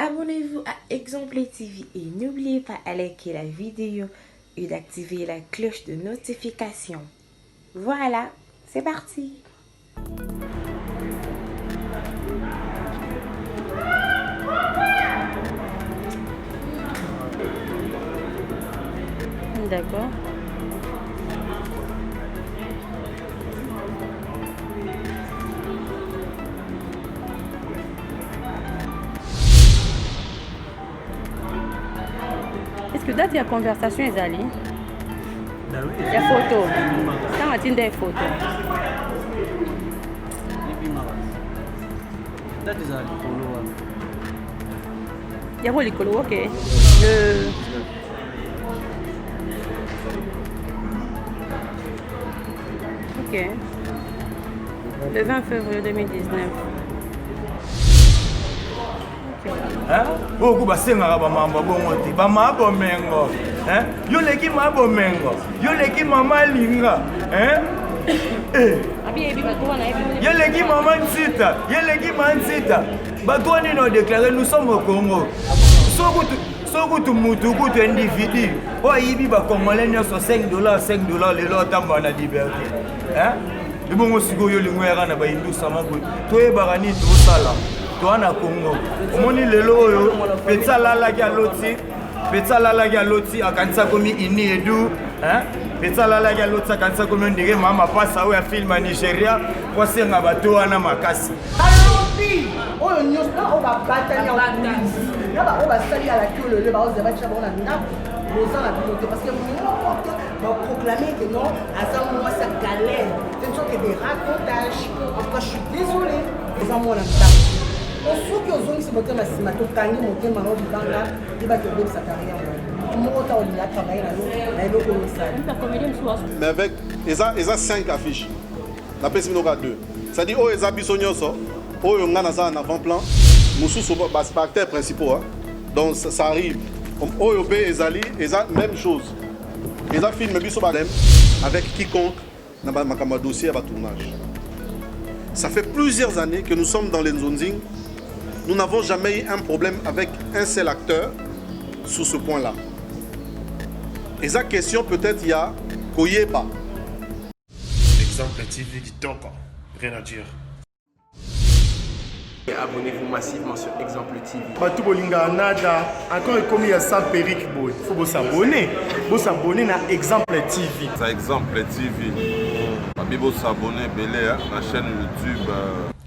Abonnez-vous à Exemple TV et n'oubliez pas de liker la vidéo et d'activer la cloche de notification. Voilà, c'est parti! D'accord. Est-ce que date il y a conversation ezali? Il y a photo. Quand on a des photos. Il y a quoi les colos? Ok. Ok. Le 20 février 2019. Hein? Oh, kuba senga ba mamba bongo te. Ba mabo mengo. Hein? Yo leki mabo mengo. Yo leki mama linga. Hein? Yo leki mama nsita. Yo leki mansita. Ba toi ni no déclarer nous sommes au Congo. Sokutu mutu kutu individu. O yibi ba Congolais nyoso $5 le lot tamba na liberté. Hein? Ibongo siko yo lingwera na ba hindu samako. Toyeba ni to sala. Toana Congo. Omoni lelo oyo petsa lala ya loti akanisa komi ini edu, hein? Petsa lala ya loti akanisa komi ndire mama pasa oya film Nigeria kwa senga bato wana makasi. Alobi oyo nyosa o ba batanya o na ba o ba sali ala kilo le ba o zeba tshaba ona ndako boza na bilote parce que moi va proclamer que non à ça moi ça galère. Ce ne sont que des racontages. En tout cas je suis désolé les amours là. Osuki ozongi si motema sima tokangi motema no libanga liba tobe sa carrière mota on a travaillé na eloko osali mais avec eza 5 affiches na pesi minoka 2 ça dit oh eza biso nyonso oyo ngana za en avant-plan mususu ba acteurs principaux hein? Donc ça arrive oyo be ezali eza même chose eza film biso ba avec quiconque na ba makama dossier à ba tournage. Ça fait plusieurs années que nous sommes dans les Nzonzing. Nous n'avons jamais eu un problème avec un seul acteur sur ce point-là. Et sa question, peut-être, il y a Koyeba. Exemple TV qui toque, rien à dire. Abonnez-vous massivement sur Exemple TV. Batou bolinga nada, encore comme il y a ça périque boy. Faut vous s'abonner. Vous s'abonner à Exemple TV. Ça Exemple TV. Vous s'abonner belé à la chaîne YouTube.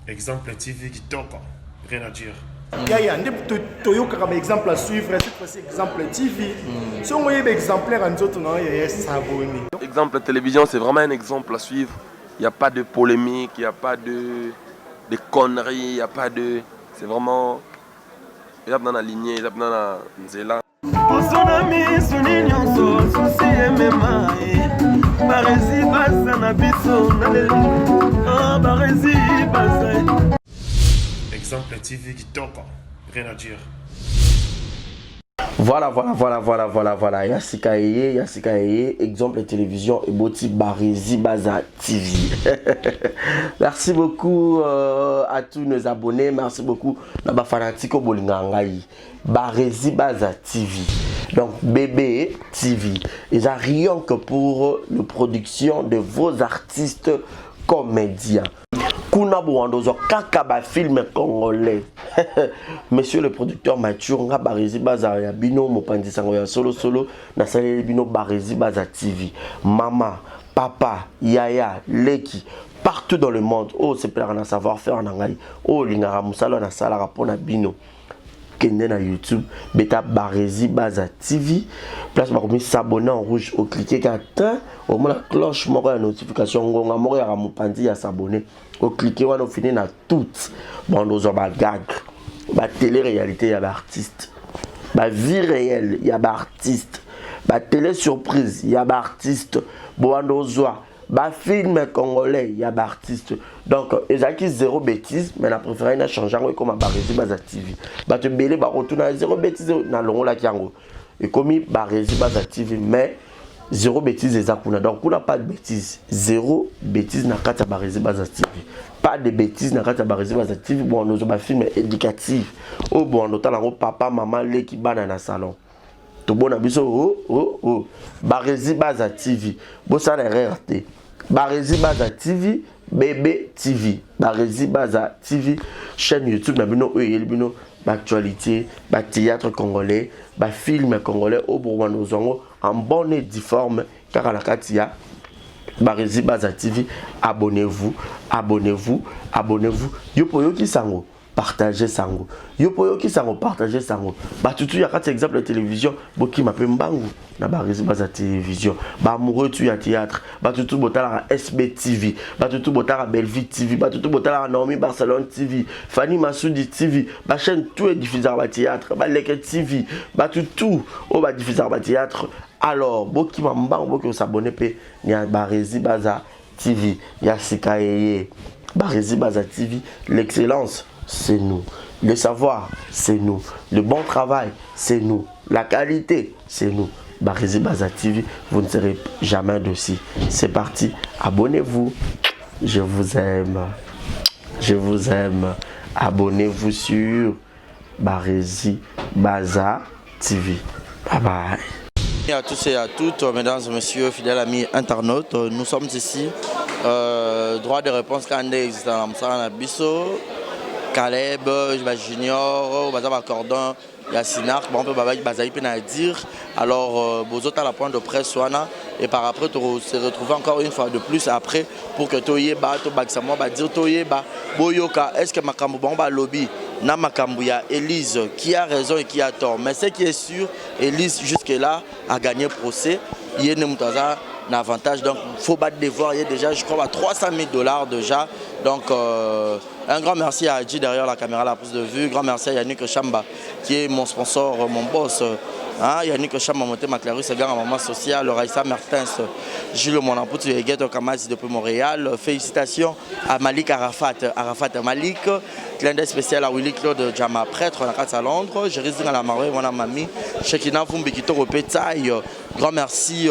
Exemple TV qui toque, rien à dire. Yaya, Toyoka comme exemple à suivre, cette fois-ci Exemple TV. Si on voyait exemplaire en autres, non, il y a s'abonner. Exemple télévision, c'est vraiment un exemple à suivre. Il n'y a pas de polémique, il n'y a pas de conneries, il n'y a pas de... C'est vraiment... Il y a dans la lignée, il y a dans la nzela. Exemple TV qui toque, rien à dire. Voilà. Yassika Eye, Exemple télévision et Boti Barési Baza TV. Merci beaucoup à tous nos abonnés. Merci beaucoup à Fanatico Bolingangaï. Barési Baza TV. Donc BB TV. Ils ont rien que pour la production de vos artistes comédiens. Kuna Bouandozo Kakaba film congolais. Monsieur le producteur Mathieu nga Barési Baza ya bino mopandi sango ya solo na salé bino Barési Baza TV. Mama, papa, yaya, leki partout dans le monde. Oh c'est plaire na savoir-faire en angai. Oh lingara musalo na sala rapona bino. Kende na YouTube, beta Barési Baza TV. Place ba komi s'abonner en rouge au cliquer qu'atteint au moins la cloche moko ya notification ngonga moko ya mopandi ya s'abonner. Au cliquer on finit na toutes. Bon nous ba gag. Ba télé-réalité ya ba artiste. Ba vie réelle ya ba artiste. Ba télé surprise ya ba artiste. Bon nous ba film congolais ya ba artiste. Donc ezaki zéro bêtise mais na préféré na changer comme Barési Baza TV. Ba te belé ba retourner zéro bêtise na longo la kiango. Et comme Barési Baza TV mais zéro bêtise eza kuna. Donc kuna pas de bêtise, zéro bêtise na kati ya Barési Baza TV. Pas de bêtises na kati ya Barési Baza TV. Bon nous ba film éducatif. Oh bon on tala papa maman les qui bana na salon. To bona biso Barési Baza TV. Bo ça la RRT. Barési Baza TV, Bébé TV. Barési Baza TV, chaîne YouTube na bino bino actualité, théâtre congolais, film congolais au Bourgogne en bonne et due forme car à la Katia Barési Baza TV, abonnez-vous. Yopoyo qui sango, partagez sango. Yopoyo qui sango, partagez sango. Tutu ya kati exemple de télévision, boki m'appelle Mbangu na Barési Baza télévision. Amoureux tu ya théâtre, tutu botala SB TV, tutu botala Belleville TV, tutu botala Naomi Barcelone TV, Fanny Massoudi TV, chaîne tout est diffusé à théâtre, Leke TV, tutu au diffusé à théâtre. Alors, boki Mbangu, boki s'abonner pe ya Barési Baza TV, ya Sikaye. Barési Baza TV, l'excellence, c'est nous. Le savoir, c'est nous. Le bon travail, c'est nous. La qualité, c'est nous. Barési Baza TV, vous ne serez jamais dessus. C'est parti, abonnez-vous. Je vous aime. Je vous aime. Abonnez-vous sur Barési Baza TV. Bye bye. À tous et à toutes, mesdames et messieurs, fidèles amis internautes, nous sommes ici. Droit de réponse quand il existe dans Bisso, Caleb, Junior, Cordon, Yassinar, on peut dire. Alors, vous êtes à la pointe de presse, et par après, tu se retrouver encore une fois de plus après pour que tu dire Boyoka, est-ce que Makambo ba lobby na Makambuya Élise qui a raison et qui a tort. Mais ce qui est sûr, Élise jusque-là a gagné procès. Il y a un avantage, donc il faut battre des voix. Il y a déjà, je crois, à $300 000 déjà. Donc un grand merci à Adji derrière la caméra, la prise de vue. Grand merci à Yannick Chamba qui est mon sponsor, mon boss. Yannick Chamba, monté Maclarus, c'est un moment social. Raïssa Mertens, Gilles Monapouti, Egueto Kamasi depuis Montréal. Félicitations à Malik Arafat Malik. Clin d'œil spécial à Willy Claude Djama, prêtre à Londres. Je réside à la Maroue, mon ami. Chekina Fumbikito Repetaille. Grand merci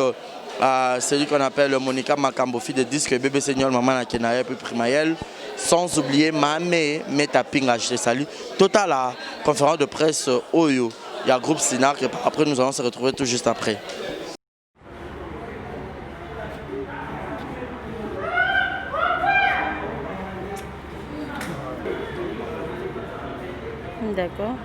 à celui qu'on appelle Monica Makambo, fille de disque, bébé seigneur, maman na Kenaye, puis Primaël. Sans oublier Mamé, Metaping, je te salue. Total, la conférence de presse Oyo. Il y a le groupe Sinar et après nous allons se retrouver tout juste après. D'accord.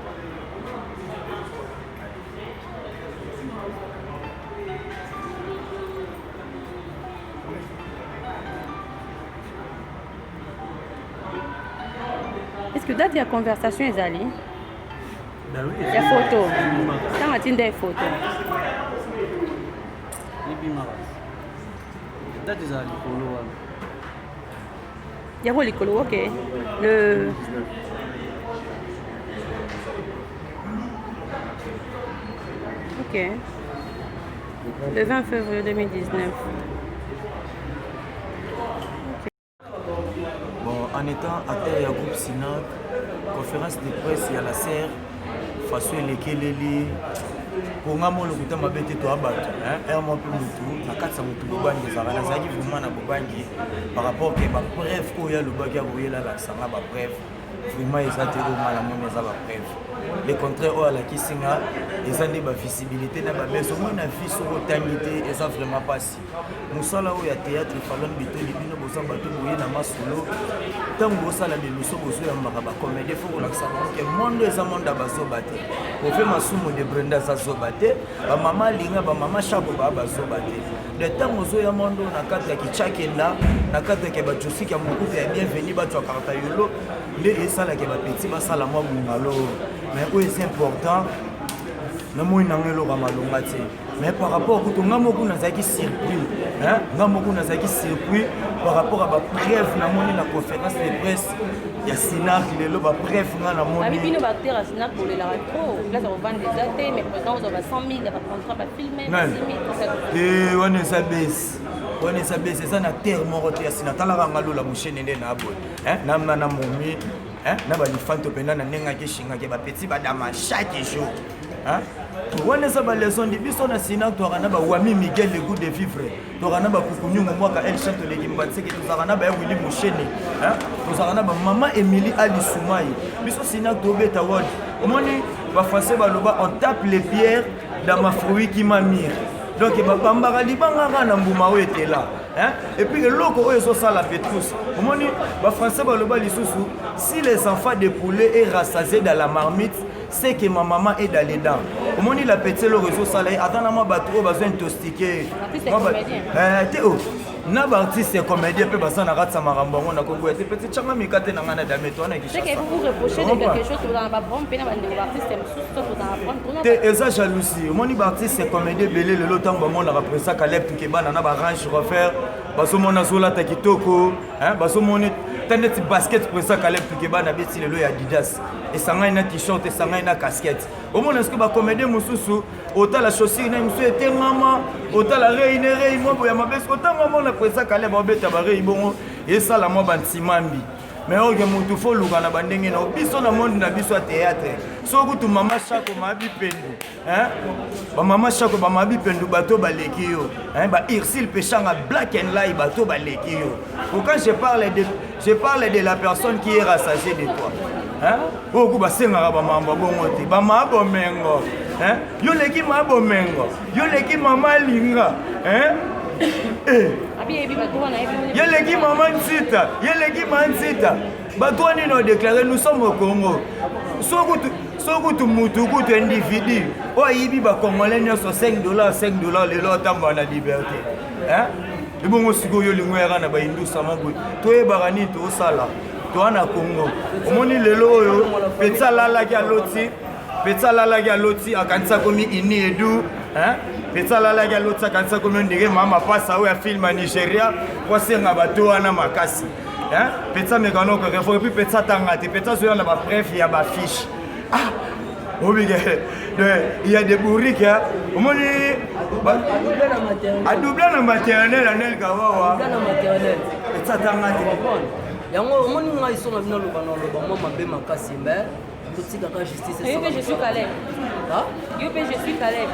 Est-ce que date il y a conversation Ezali? Il y a photo. Quand on a des photos. Il y a les colos, ok. Ok. Le 20 février 2019. Bon, en étant acteur du groupe Sinar, conférence de presse, il y a la serre, façon Lekelele, pour moi, le coup de ma bête est à battre. Un mois plus de tout, la 400 Bobangi, ça va vraiment à Bobangi par rapport à ma bref, où il y a le bagage, où il y a la sang, bref, vraiment, ils ont été au mal à mon bref. Le contraire, où la Kissinga, ils ont des visibilité, mais au moins, la vie sur l'autorité, ils sont vraiment pas si. Nous sommes là où il y a théâtre, il faut l'embêter, les bino, nous sommes bateaux, nous sommes dans solo. Tant que ça, nous sommes au solo, comme il faut que le monde est un monde à basobaté. Pour faire ma somme de Brenda Zazobaté, maman Linga, maman Chako, basobaté. Le temps où il y a un monde, on a quatre qui tchakent là, on a quatre qui battent aussi, qui a beaucoup de bienvenue, battu à Cartayolo, les ça là qui va petit, ça la moi, mais oui, c'est important. Mais par rapport à tout, nous avons surpris. Par rapport à la preuve de la conférence de presse. Il y a Sinar qui est là, bref, nous avons dit. Il y a des Sinar pour les rétro. Là, ça va vendre des athées, mais maintenant, on va 100 000, il y a pas de contrat, filmer, 6 000. Et on est sa baisse. On est sa baisse, c'est ça, on a tellement retiré Sinar. Tant la rangalo, la mouche n'est pas bonne. N'a pas momi. Na ba lifanto pena na nenga ke shinga ke ba petit ba dama chaque jour wana eza baleson de biso na sina tozalaka na bawami Miguel le goût de vivre tozalaka na bakukunyungu mwaka el chante leki mbatseke tozalaka na baya Willy Mushene tozalaka na bamama Émilie Ali Soumaï biso sina tobeta word omoni bafrançais baloba on tape les pierres dans ma fruit qui m'amire donc babambaka libangaka na mbuma oyo etela et puis eloko oyo ezosala Petrus omoni bafrançais baloba lisusu si les enfants de poulet est rassasié dans la marmite c'est que ma maman est dans les dents. Au moment où la petite le réseau salaire, attends moi bateau besoin de tostiquer. Na artiste c'est comédien peut passer na rat samarambo on a congo était petit chama mikate na ngana dame toi na ki c'est que vous reprochez de quelque chose dans ba bombe pena ba artiste surtout dans apprendre te eza jalousie moni ba artiste c'est comédien belé le lotango bango na represa Caleb Tukeba na ba range refaire baso mona zola ta kitoko baso moni taneti basket pour ça Caleb Tukeba na beti lelo ya Adidas et sanga ina t-shirt et sanga ina casquette au moins est-ce que ba comédien mususu autant la chaussure na musu était maman autant la réinéré moi boya mabes autant maman na pour ça Caleb obeta ba rei bongo et ça la moi bantimambi mais oge mutu fo luka na bandenge na biso na monde na biso théâtre so kutu mama chako mabi pendu ba mama chako ba mabi pendu bato baleki yo ba Irsil Pechanga black and light bato baleki yo quand je parle de la personne qui est rassasiée de toi oku basenga ba mamba bongo te ba mabo mengo yo leki mabo mengo yo leki mama linga Yeleki maman Nsita, Yeleki Mansita. Batouani nous déclaré nous sommes au Congo. Sokutu mutuku tu individu. Oh ibi ba Congolais sur $5, les lots tamba la liberté. Et bon osiko yo lingwera na ba hindu samabwe. Toye barani to sala. To na Congo. Omoni lelo yo petsa lala ya loti. Petsa lala ya loti akanisa komi ini edu. Petsa lala ya loti akanisa komi ndire mama pasa oya film à Nigeria. Kwa senga bato wana makasi. Petsa mekano ko refo puis petsa tangate. Petsa zo na ba bref ya ba fiche. Il y a des bourriques, au moins à doubler la maternelle, à Nel Kawawa. Et ça t'a maté. Ils sont venus au justice. Je suis Caleb. Je suis Caleb.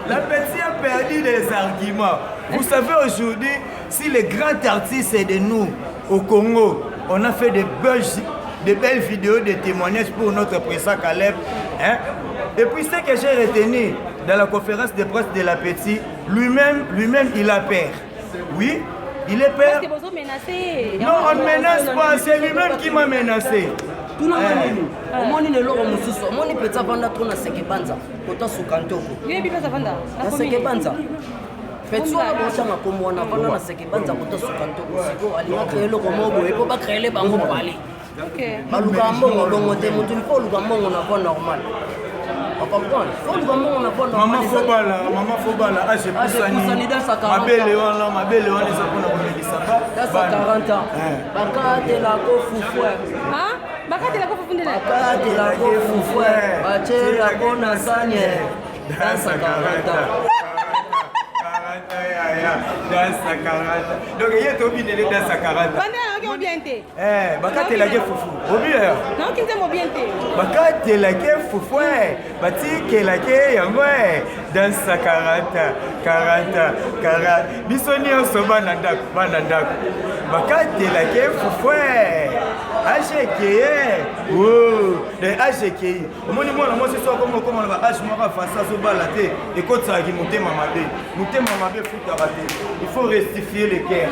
La petite a perdu des arguments. Vous savez aujourd'hui, si les grands artistes de nous au Congo, on a fait de belles vidéos, des témoignages pour notre président Caleb. Et puis ce que j'ai retenu dans la conférence de presse de la petite, lui-même il a peur. Oui, il est peur. Non, on ne menace pas, c'est lui-même qui m'a menacé. Omoni ne loro mususu omoni petsa vanda tona sekebanza kota sukantoko yebi pesa vanda na sekebanza petso na bota makomo na vanda na sekebanza kota sukantoko siko alinga créer le komobo et pas créer les bango balé OK baluka mbongo bongo te mutu faut luka mbongo na vanda normal Maman Fobala, j'ai poussani mabele wana eza mpona komelisa ba 40 ans bakate la ko fufwe bakate la ko fufu ndela bakate la ko fufwe bache la kona sanye dansa 40 ans dansa 40 donc il est tobi de dansa 40 bakate la ke fufu obia non kinze mo bien te bakate la ke fufu batike la ke yango dansa 40 biso nyonso bana ndako bakate la ke fufu AGKI de AGKI omoni mwana mwasi so koma na ba age moko afasa so bala te ekotsaki motema mabe futaka te il faut rectifier le cœur.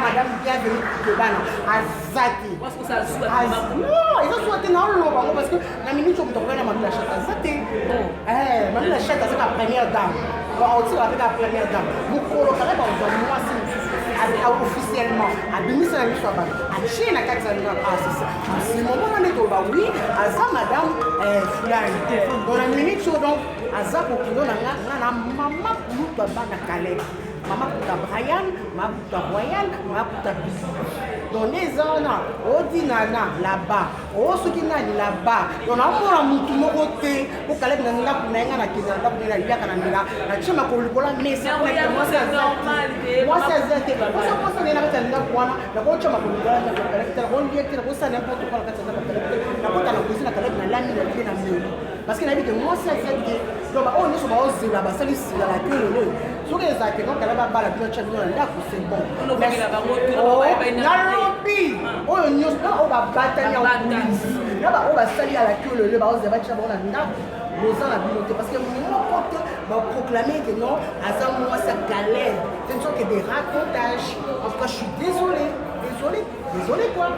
Madame bienvenue Kebana Azaki. Parce que ça soit non, ils ont souhaité non le parce que la minute où on tourne la mamie Chata Azaki. Mamie Chata c'est la première dame. On tire avec la première dame. Vous colloquerez dans moi officiellement à Bénissa la Michou à Chine à Katsana c'est ça. À ce moment on est au oui, à ça madame Fulani. Dans la minute où donc Azaki pour que on a maman pour baba na Caleb. mama kuta Brian, mama kuta Royal, mama kuta Bibi. Donc les ans, on dit nana là-bas, on se dit là-bas. Donc on a mon tout mon côté pour qu'elle ait une nappe n'ayant la kina, la kina, la kina, la chama kolokola, mais c'est moi c'est normal. Moi c'est zété. Moi ça n'est pas la kuana, la bonne chama kolokola, la caractère, on lui est ça n'importe quoi la caractère. La bonne la cuisine, la caractère, la mine, la kina mieux. Parce qu'il a dit que moi c'est zété. Donc on est sur la hausse là-bas, ça lui c'est la queue. Sur les actes, donc elle va pas la bien chama là, c'est bon. Oh, on va batailler en coulisses. Là, on va salir à la queue le bas de battre la nappe. La bibliothèque parce que mon côté va proclamer que non, à ça moi ça galère. Ce ne sont que des racontages. En tout cas, je suis désolée. Désolée quoi.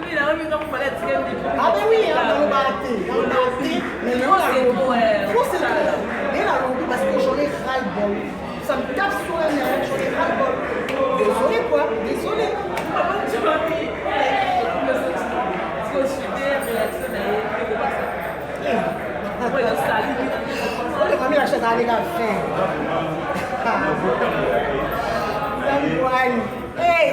Oui, là, on va parler de ah ben oui, on va arrêter. Mais non, c'est trop. Mais la lobby parce que j'en ai ras-le-bol. Ça me tape sur la nerf, j'en ai ras-le-bol. Désolée quoi, désolée. On la chaise à aller la fin. Hey!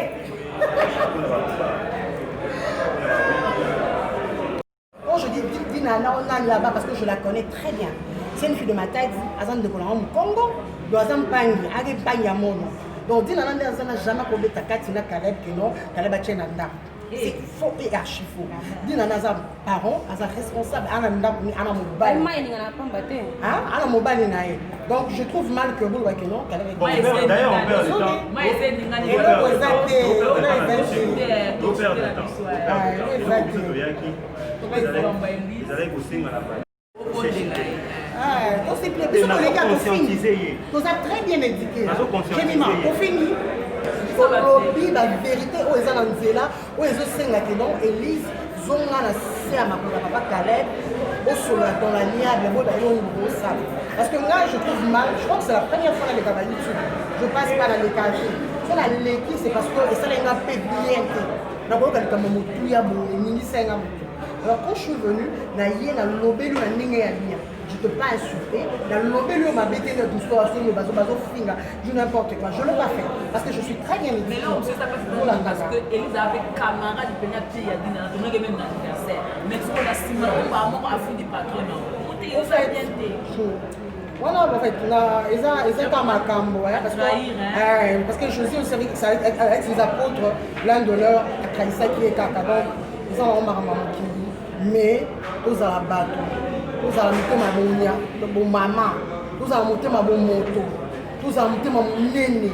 Oh, je dis Nana, on a là-bas parce que je la connais très bien. C'est une fille de ma taille, Azam de Congo, Congo, de Azam Pangi, Agi Pangi Amono. Donc, dis Nana, n'a jamais commis ta Katina Kaleb, que non, Kaleb a tient Nanda. C'est faux et archi faux. Dis Nana, Azam parent, Azam responsable, Ananda, Anna Mobile. Anna Mobile Nae. Donc, je trouve mal que vous, que non, Kaleb est d'ailleurs, on perd du temps. Moi, c'est donc c'est plus les gars vous êtes très bien éduqués. J'ai mis ma pour finir. Lobby la vérité où ils ont là où ils ont cinq là non Élise zonga na c'est à ma papa Caleb au sol dans la niable bon d'ailleurs on ça parce que moi je trouve mal je crois que c'est la première fois dans les cabas YouTube je passe pas dans les casiers sur la l'équipe c'est parce que et ça les gars paient bien que d'abord quand comme mon tout ya bon ni c'est un alors quand je suis venu na yé na lobby na ninga ya bien je ne peux pas insulter. Dans le lobby, on m'a bêté notre histoire sur le bazo finger, je n'importe quoi. Je ne l'ai pas fait parce que je suis très bien éduquée. Mais là, on sait ça parce que Élise avait camarade du Pénapti, il y a dit dans le même anniversaire. Mais ce qu'on a signé, on va avoir un fil de patron. On fait bien voilà, en fait, ils ont comme un cambo, parce que je suis aussi avec les apôtres, l'un de leurs, Kaïsa qui est caca, donc ils ont un maman qui dit, mais aux à la bateau. Nous allons monter ma maman, nous allons monter ma moto, nous allons monter mon néné.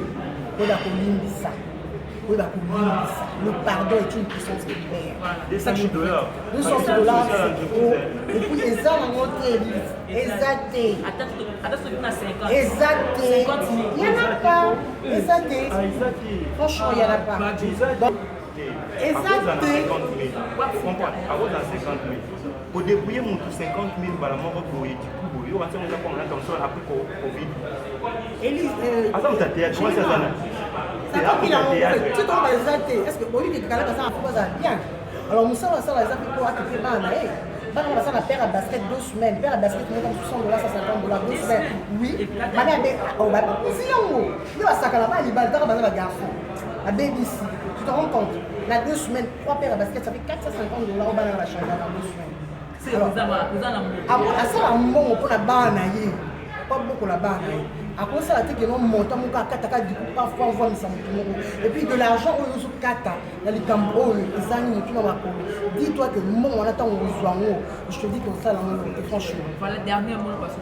Le pardon est une puissance de père. $200. Et puis les gens ont monté exacté. Exacté. Il n'y en a pas. Exacté. Franchement, il n'y en a pas. Exacté. Pour débrouiller mon 50 000 balles, pour du coup, il y a attention après Covid. Élise, attends, tu as théâtre, comment ça tu tombes exacté. Est-ce que Oli est calé ça en bien? Alors, nous sommes ça, les affaires pour activer Banae. Banae, ça, la paire à basket 2 semaines. Paire à basket, $60, $150, 2 semaines. Oui, Banae, on va pas poser en haut. Il va s'accaler là-bas, il va dans le garçon. La baby, tu te rends compte? La 2 semaines, 3 paires à basket, ça fait $450 au Banae la chambre dans 2 semaines. C'est vous avez ça, on peut la Banae. Pas beaucoup la Banae. À cause de ça, il y a un montant qui est parfois on voit et puis de l'argent, on utilise kata dans les cambos, les amis, dis-toi que le moment où on attend aux soignants, je te dis comme ça, franchement. Voilà, dernier mot parce que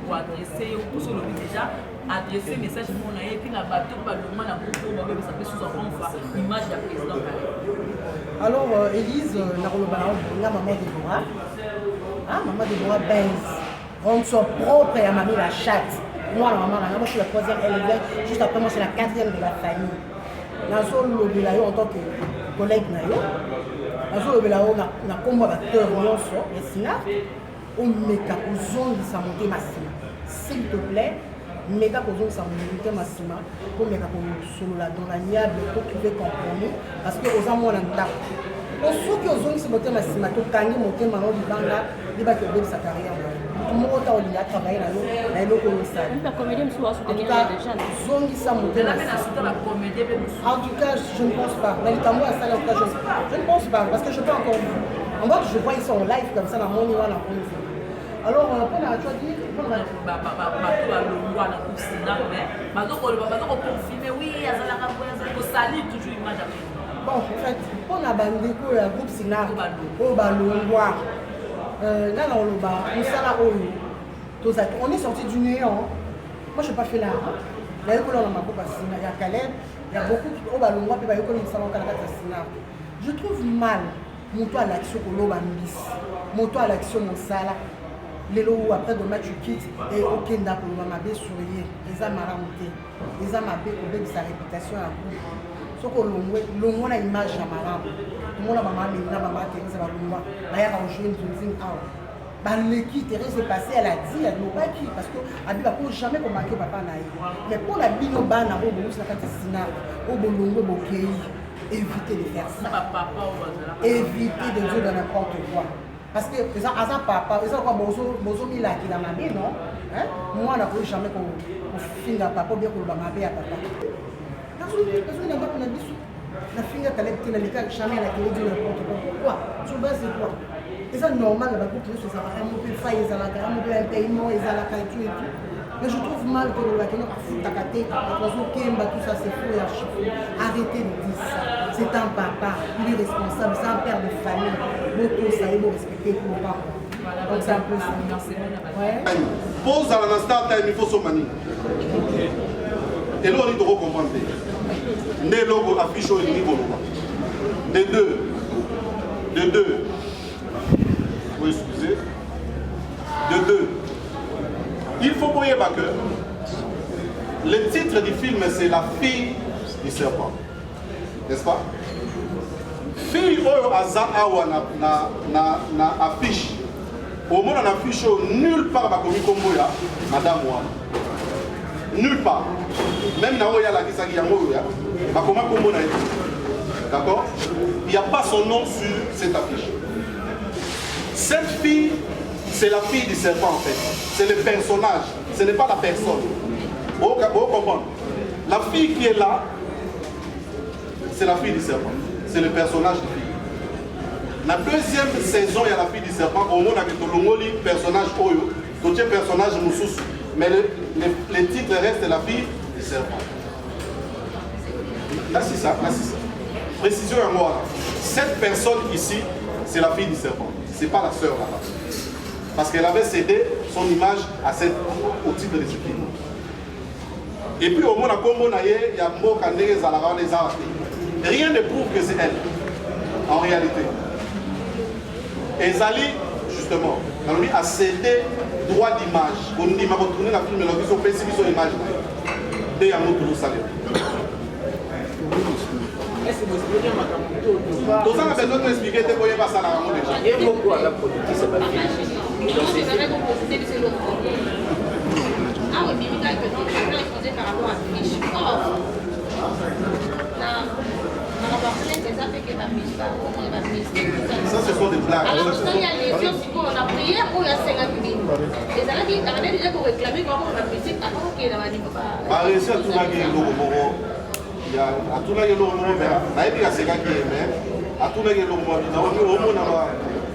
pour adresser, pour le déjà, adresser message mon et puis la bateau, pas le moment, la boucle, ça peut sous-entendre l'image de la présidente. Alors, Élise, la maman Déborah, maman Déborah Benz. Rendre son propre et à mamie la chatte. Moi, la maman, moi je suis la 3e élève, juste après moi c'est la 4e de la famille. Dans le lobby en tant que collègue, dans le lobby on a combat d'acteurs, les SINA, on met qu'à zone de sa montée massima. S'il te plaît, mets qu'à zone de sa montée massima, pour mettre solo là dans la niable, pour trouver compromis, parce que aux amours on a pour ceux qui ont zone de sa montée massima, tout gagner monter maintenant du banga, il va que sa carrière. tout le monde a travaillé dans le salle. La comédie me soit soutenue déjà. En tout cas, je ne pense pas. Mais le Tambour à ça, je ne pense pas. Parce que je peux encore. En fait, je vois ils sont en live comme ça dans mon niveau. Alors, pour la tu as dit, pour la bon, en fait, pour la bande de la groupe Sina, au Balongwa, on est sorti du néant. Moi, je n'ai pas fait l'art. Il y a Caleb, il y a beaucoup au Balongwa, puis il y a Sina. Je trouve mal moto à l'action au Lobambis, moto à l'action au Sala. Les lots après de match tu quittes et aucun n'a pour le Mamabé sourire. Les âmes à ramonter, les âmes à bécober de sa réputation à vous. Ce que l'on a image à Maram, tout le monde a maman, mais maman, Thérèse va nous voir. D'ailleurs, on joue une deuxième hour. L'équipe, Thérèse est passée, elle a dit, elle n'a pas qui, parce que Abi va jamais remarquer papa naïf. Mais pour la bino bana, au bout, c'est la catasina, au bolongo, au kei, évitez de faire ça. Évitez de dire de n'importe quoi. Parce que les gens papa, ils ont quoi bozo mila qui dans ma vie non? Moi on n'a pas jamais qu'on finisse à papa bien qu'on va m'appeler à papa. Parce que n'a pas qu'on a dit la fille a talent qui n'a pas jamais la clé de n'importe quoi. Pourquoi? Sur base de quoi? Et ça normal la coupe c'est ça. On peut faire ils ont la gamme, on peut un paiement, ils ont la qualité et tout. Mais je trouve mal que le Wakeno a foutu takaté, tout ça c'est faux et archi. Arrêtez de dire ça. C'est un papa, il est responsable, c'est un père de famille. Beaucoup ça, il faut respecter pour le papa. Donc c'est un peu ça. Ouais. Pose à l'instant, il faut se manier. Et là, on doit comprendre. Les logos affichent au niveau. De deux. Vous excusez. De deux. Il faut croire que le titre du film c'est La fille du serpent. N'est-ce pas? Fille oyo aza awa na affiche. Au moins on affiche nulle part bakomi kombo ya madame wana. Nulle part. Même na oya la kisaki yango ya bakoma kombo na ye. D'accord? Il n'y a pas son nom sur cette affiche. Cette fille c'est la fille du serpent en fait. C'est le personnage. Ce n'est pas la personne. Vous comprenez? La fille qui est là, c'est la fille du serpent. C'est le personnage de fille. La deuxième saison, il y a la fille du serpent. Au monde avec le personnage Oyo, le personnage Moussous. Mais le titre reste la fille du serpent. Là, c'est ça. Précision à moi. Cette personne ici, c'est la fille du serpent. Ce n'est pas la sœur là-bas. Parce qu'elle avait cédé son image au titre de ce film. Et puis au moment où il y a mot rien ne prouve que c'est elle, en réalité. Et Zali, justement, a cédé droit d'image. On dit m'a retourné la film, ils ont fait son image. Et il y a un autre salaire. Tout ça, on a besoin d'expliquer ce qu'il y a passé à la ramon déjà. Il y a beaucoup à la politique, c'est pas fini. Ah oui, mais il y a que non, je vais exposer par rapport à la fiche. Ça, ce sont des blagues. Alors, il y a les gens qui vont la prière ou la 50 minutes. Les gens qui ont déjà pour réclamer comment on a musique, avant qu'il y ait la manip. Bah, réussi à tout le monde. Il y a tout le monde, mais il y a ces gars qui aiment. À tout le monde,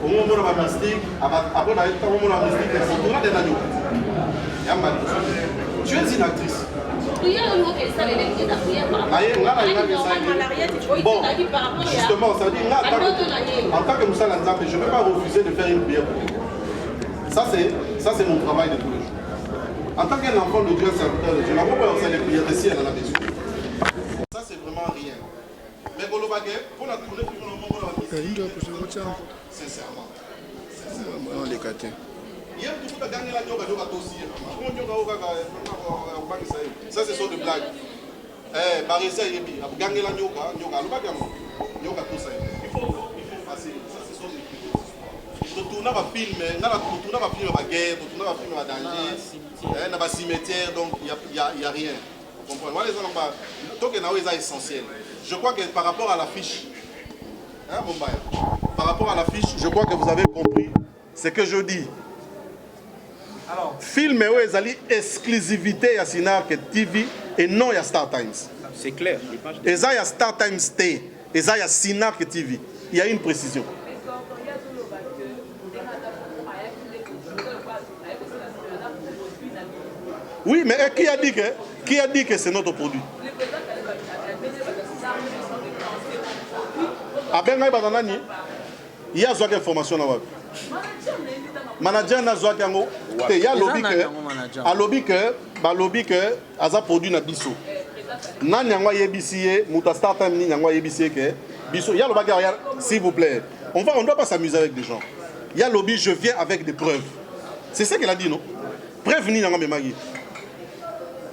au moment où on a mystique, après on a été au moment où on a mystique, c'est tout le monde est là. Tu es une actrice. Bon, justement, ça veut dire, en tant que Moussa Lanzambe, je ne vais pas refuser de faire une prière pour lui. Ça, c'est mon travail de tous les jours. En tant qu'un enfant de Dieu, serviteur de Dieu, la première fois, c'est les prières de ciel à la maison. Ça, c'est vraiment rien. Mais pour le baguette, pour la tournée, pour le moment, on va sincèrement. On les caté. Ça, ce sont des blagues. Il faut passer. Ça, ce sont des films. Retourner à film, la guerre, retourner à film à danger, dans le cimetière, donc il n'y a rien. Vous comprenez? Donc, c'est essentiel. Je crois que par rapport à l'affiche, par rapport à l'affiche, je crois que vous avez compris ce que je dis. film oyo ezali exclusivité ya Sinark TV et non ya Star Times. C'est clair. Eza ya Star Times T, eza ya Sinark TV. Il y a une précision. Oui, mais qui a dit que c'est notre produit? Abenga Badanani, il y a une information là-bas. Manager n'a pas yango. Il y a lobby que aza produit na biso. Na nyangwa yebisiye, muta start time ni nyangwa yebisiye que biso. Il y a lobby s'il vous plaît. On doit pas s'amuser avec des gens. Il y a lobby, je viens avec des preuves. C'est ça qu'elle a dit, non? Preuve ni nyangwa memagi.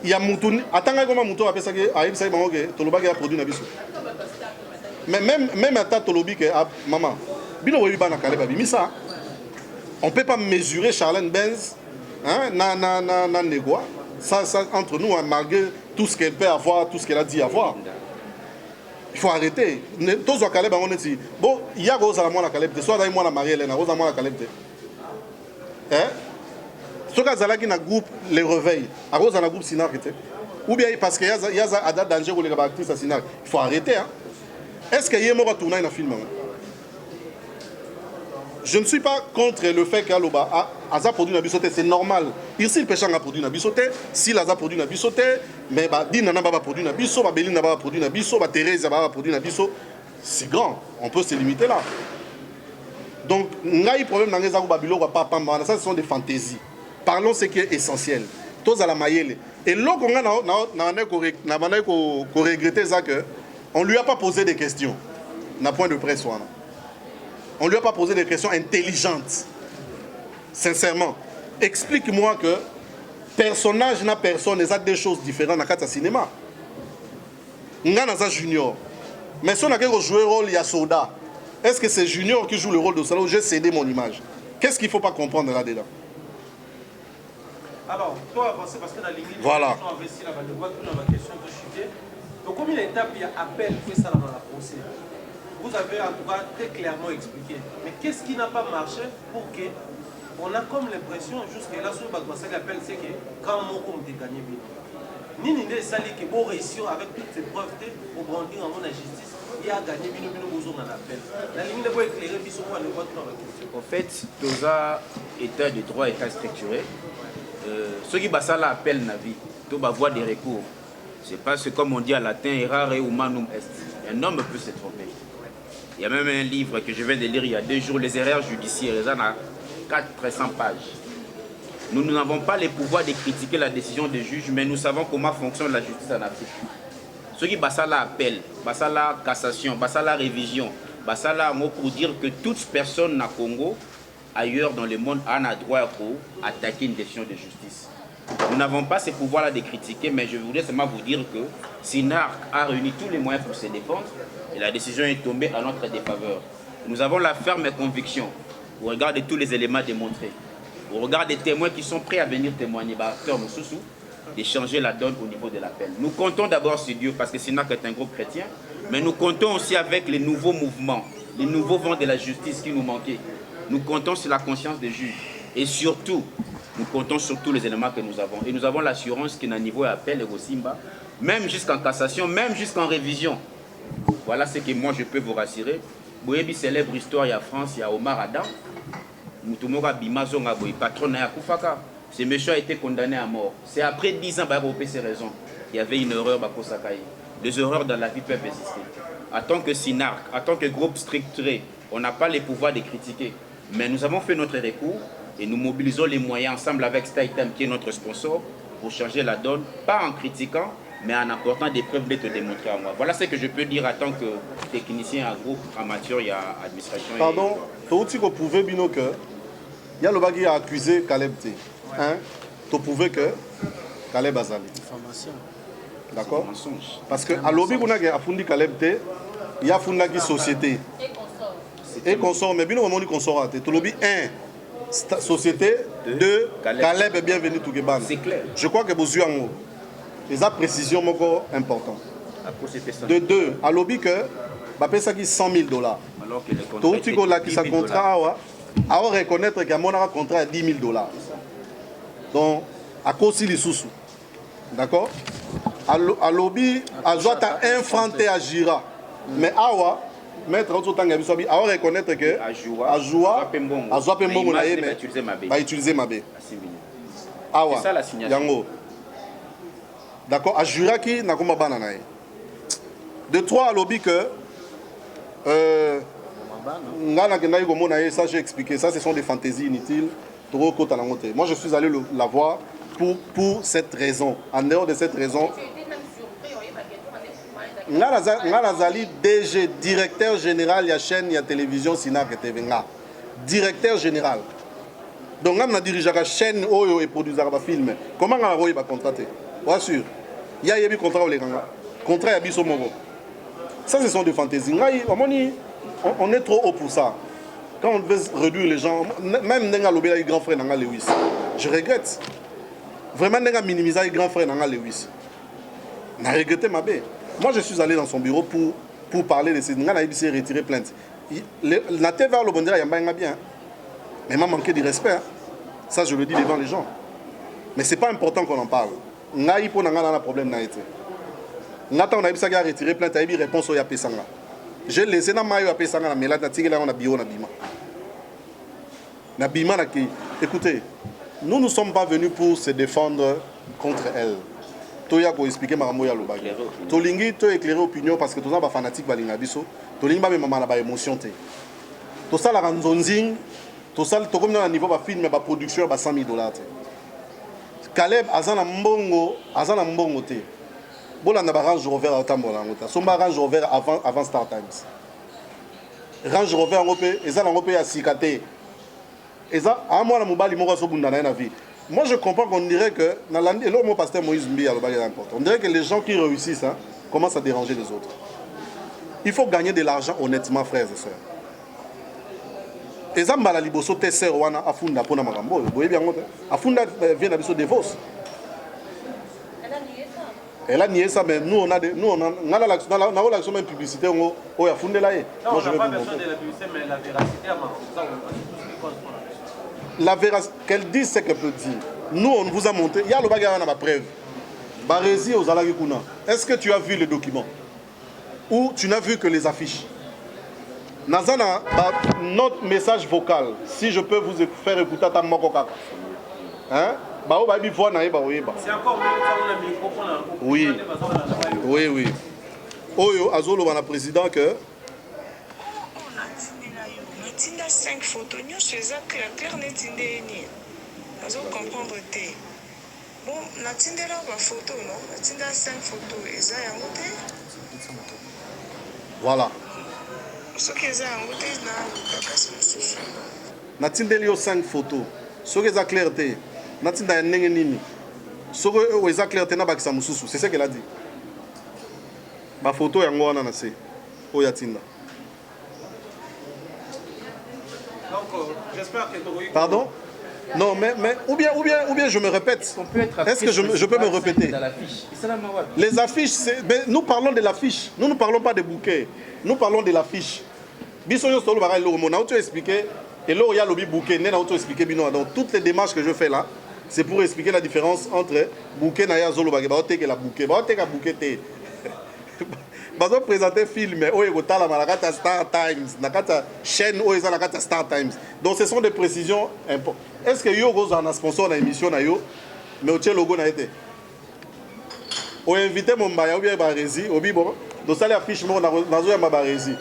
Il y a Moutouni, attends comment Moutouni appelle ça que Toloba a produit na biso. Mais même à Tolobi que maman, bino webi na Kaleb abi ça. On peut pas mesurer Charlène Benz hein na négoa. Ça entre nous malgré tout ce qu'elle peut avoir, tout ce qu'elle a dit avoir. Il faut arrêter. Tous au Kaleb on est dit bon, il y a Rosa moi la Kaleb, soit dans moi la Marie-Hélène, Rosa moi la Kaleb. Hein? Ce que Zalaki na groupe les réveils, à Rosa na groupe Sinark ou bien parce qu'il y a Ada danger ou les actrices à Sinark. Il faut arrêter hein. Est-ce qu'il y a un tourné dans le film? Je ne suis pas contre le fait qu'Aloba a produit un bisoté, c'est normal. Ici, le péchant a produit un bisoté, si a produit un bisoté, mais Dina n'a pas produit un biso, Béline n'a pas produit un biso, Thérèse n'a pas produit un biso. C'est grand, on peut se limiter là. Donc, il y a un problème dans les Babylon, ça ce sont des fantaisies. Parlons ce qui est essentiel. Tous à la maïele. Et là, on a regretté ça que. On ne lui a pas posé des questions. N'a point de presse. On ne lui a pas posé des questions intelligentes. Sincèrement. Explique-moi que personnage n'a personne, ils ont des choses différentes dans le cinéma. On a Junior. Mais si on a joué le rôle, il y a Soda. Est-ce que c'est Junior qui joue le rôle de Soda ou j'ai cédé mon image? Qu'est-ce qu'il ne faut pas comprendre là-dedans? Alors, toi, c'est parce que dans la limite, voilà. Donc, combien d'étapes il y a appel fait ça dans la procès? Vous avez en tout cas très clairement expliqué. Mais qu'est-ce qui n'a pas marché pour que on a comme l'impression jusqu'à là sur Bagwasa qui appelle c'est que quand on compte gagner bien. Ni l'idée ça que pour réussir avec toutes ces preuves pour brandir en la justice, il y a gagné bien besoin dans l'appel. La limite pour éclairer bisou pour ne pas dans la question. En fait, tous a état de droit état structuré. Ceux qui passent là appellent la vie, tout va voir des recours. C'est parce que, comme on dit en latin, errare humanum est. Un homme peut se tromper. Il y a même un livre que je viens de lire il y a 2 jours, Les erreurs judiciaires, ils en ont 400 pages. Nous n'avons pas le pouvoir de critiquer la décision des juges, mais nous savons comment fonctionne la justice en Afrique. Ceux qui passent là appel, passent là cassation, passent là révision, passent là pour dire que toute personne na Congo, ailleurs dans le monde, a un droit pour attaquer une décision de justice. Nous n'avons pas ce pouvoir-là de critiquer, mais je voudrais seulement vous dire que Sinark a réuni tous les moyens pour se défendre et la décision est tombée à notre défaveur. Nous avons la ferme conviction, au regard de tous les éléments démontrés, au regard des témoins qui sont prêts à venir témoigner, de changer la donne au niveau de l'appel. Nous comptons d'abord sur Dieu parce que Sinark est un groupe chrétien, mais nous comptons aussi avec les nouveaux mouvements, les nouveaux vents de la justice qui nous manquaient. Nous comptons sur la conscience des juges et surtout, nous comptons sur tous les éléments que nous avons. Et nous avons l'assurance qu'à un niveau appel et au Simba, même jusqu'en cassation, même jusqu'en révision. Voilà ce que moi je peux vous rassurer. Boyebi célèbre histoire, il y a France, il y a Omar Adam. Moutoumora Bimazonga Boy, patron de Koufaka. Ce monsieur a été condamné à mort. C'est après 10 ans, Baropé ses raisons. Il y avait une erreur, Bakosakaï. Les erreurs dans la vie peuvent exister. En tant que Sinark, en tant que groupe structuré, on n'a pas les pouvoirs de critiquer. Mais nous avons fait notre recours. Et nous mobilisons les moyens ensemble avec Staitam qui est notre sponsor pour changer la donne, pas en critiquant, mais en apportant des preuves de te démontrer à moi. Voilà ce que je peux dire en tant que technicien à groupe, amateur, il y a administration. Pardon, tu pouvez dire que il y a le bagage qui a accusé Caleb T. Hein? Tu pouvais que Caleb Azali. D'accord? Parce que à l'objet où on a fondé Caleb T, il y a fondé une société. Et consort, mais bien au moment où consort, tu lobby 1. Société de Caleb est bienvenue tout Keban. C'est clair. Je crois que vous avez des précisions importantes. De 2, à lobby que ça qui $100 000. Alors que le contrat, tout qui ça contrat, à reconnaître qu'il y a un contrat à $10 000. Donc, à cause les sous. D'accord? À lobby, à joie, tu as un franc à Gira. Mais awa, mettre autre temps, à reconnaître que à joie, à joie, mais utiliser ma baie. Awa, c'est ça la signature. D'accord? À Jura qui n'a pas banana. De trois à lobby que ça j'ai expliqué, ça ce sont des fantaisies inutiles. Moi je suis allé la voir pour cette raison. En dehors de cette raison, Ngalazali DG, directeur général de la chaîne de télévision Sinak TV. Directeur général. Donc on a dirigé la chaîne et produit des films. Comment on a contraté? Bien sûr. Il y a un contrat au Léganga. Contrat à Bissomogo. Ça, ce sont des fantaisies. On est trop haut pour ça. Quand on veut réduire les gens, même Nenga Lobé, les grands frères Nanga Lewis. Je regrette. Vraiment, Nenga minimiser les grands frères Nanga Lewis. On a regretté ma baie. Moi, je suis allé dans son bureau pour parler de ces. Nenga Lewis retiré plainte. La TV vers le bon dire, il y a bien. Mais il m'a manqué de respect. Ça, je le dis devant les gens. Mais ce n'est pas important qu'on en parle. On a un problème. On a retiré plainte, il y a réponse au Yapesanga. J'ai laissé dans maillot à Pesanga, mais là, on a bio, écoutez, nous ne sommes pas venus pour se défendre contre elle. Toya ko expliquer Marambo ya Lobagi. Tolingi to éclairer opinion parce que tous les fanatiques balinga biso. Tolingi ba maman na ba émotion te. Tout ça la ranzonzing, tout ça to comme dans niveau ba film ba production ba $100,000 te. Caleb azana mbongo te. Bon, on a Range Rover à Tambola. On a Range Rover avant Star Times. Range Rover en Europe, et ça en Europe à Sikate. Et ça, à moi, la mobile, moi, je comprends qu'on dirait que, dans le pasteur Moïse Mbi, on dirait que les gens qui réussissent commencent à déranger les autres. Il faut gagner de l'argent honnêtement, frères et sœurs. Et ça, la liboso te sert wana afunda pona marambo. Vous voyez bien, afunda vient d'abisso de Vos. Elle a nié ça, mais nous on a l'action même publicité, on a fondé là. Non, on n'a pas besoin de la publicité, mais la véracité à la véracité, qu'elle dise ce qu'elle peut dire. Nous on vous a monté, il y a le bagage à ma preuve. Barézi aux Alagikuna. Est-ce que tu as vu le document? Ou tu n'as vu que les affiches? Nazana, notre message vocal, si je peux vous faire écouter ta mokokaka. Hein? C'est encore oui. Oui, oui. Oyo, Azolo, le président que. Natinda 5 photos, nous sommes clair netindeni. Azo comprendre te. Bon, natinda là ma photo non, natinda 5 photos et ça yango te. Voilà. Ce que ça yango te na kakasi mususu. Natinda yo 5 photos. Ce que ça clair te. Natinda nenge nini. Ce que ça clair te na bakisa mususu, c'est ce qu'elle a dit. Ma photo yango wana na se. Oya tinda. J'espère que pardon? Non, mais ou bien je me répète. Est-ce que je peux me répéter? Les affiches, nous parlons de l'affiche. Nous ne parlons pas des bouquets. Nous parlons de l'affiche. Donc toutes les démarches que je fais là, c'est pour expliquer la différence entre bouquet et zolo bouquet. Bazo présenter film la Star Times, la chaîne la Star Times. Donc ce sont des précisions importantes. Est-ce que yo un sponsor dans l'émission na yo mais au logo na été. On invité mon baya ou bien Barézi, obi bon. Donc ça les affiches mo nazo ya Barézi.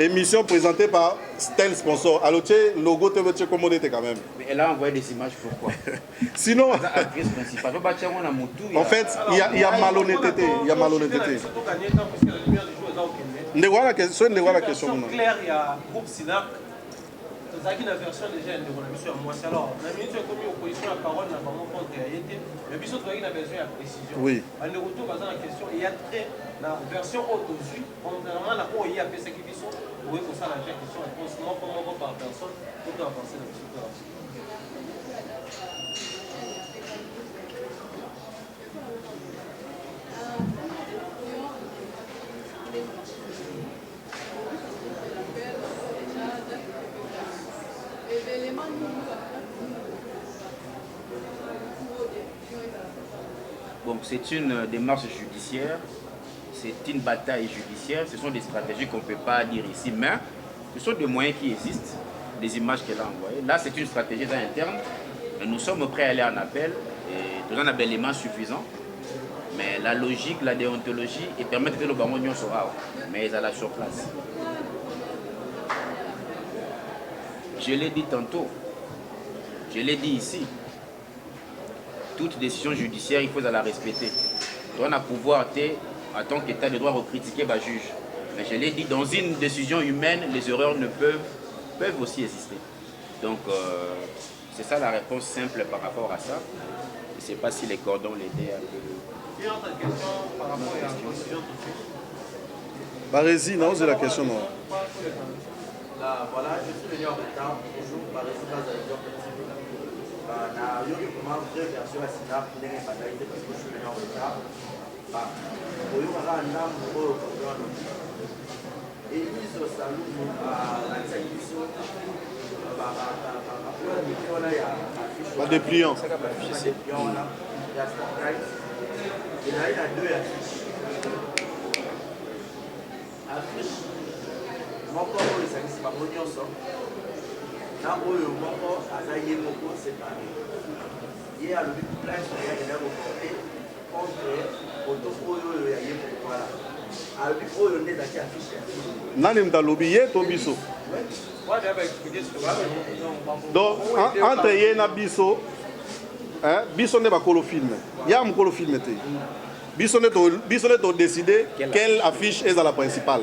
Émission présentée par tel sponsor. Alors le logo te veut commander quand même. Mais elle a envoyé des images pourquoi? Sinon en fait, il y a malhonnêteté, il y a malhonnêteté. Ne voilà la question. Claire, il y a groupe Sinak. C'est une version déjà de mon émission à moi. Alors, la minute est commis opposition à parole n'a vraiment pas été. Mais puis surtout, il y a besoin de précision. Oui. En retour, dans la question, il y a très la version autosuite, contrairement à la OIA, qui est oui, pour ça, la question est comment par personne, pour avancer la situation. Bon, c'est une démarche judiciaire, c'est une bataille judiciaire, ce sont des stratégies qu'on ne peut pas dire ici, mais ce sont des moyens qui existent, des images qu'elle a envoyées. Là, c'est une stratégie interne, mais nous sommes prêts à aller en appel, et nous avons un élément suffisant. Mais la logique, la déontologie, et permettre que le baron sera, mais elle est sur place. Je l'ai dit tantôt, je l'ai dit ici, toute décision judiciaire, il faut la respecter. On a pouvoir, en tant qu'État de droit, recritiquer le juge. Mais je l'ai dit, dans une décision humaine, les erreurs peuvent aussi exister. Donc, c'est ça la réponse simple par rapport à ça. Je ne sais pas si les cordons l'aidaient un peu. Il y a une autre question par rapport à la décision aussi. Barési, non, c'est la question, non. Là, voilà, je suis venu en retard, bonjour, Barési, pas à l'heure petit. Na yo qui commence deux versions à Sinap, n'est pas parce que je suis venu en retard. Pour yo kaka ndambo oyo comprendre. Et ils au salon à la télévision. Pas dépliant. Il y a deux affiches. Affiche, mon corps, c'est pas mon nyonso. Na oyo moko azaye moko séparé. Il y a le plan sur il y a reporté contre auto oyo ya yé voilà. Avec oyo né daki affiche. Nani mtalobi ye to biso. Donc entre ye na biso hein biso ne ba kolo film. Ya mu kolo film te. Biso ne to décider quelle affiche est à la principale.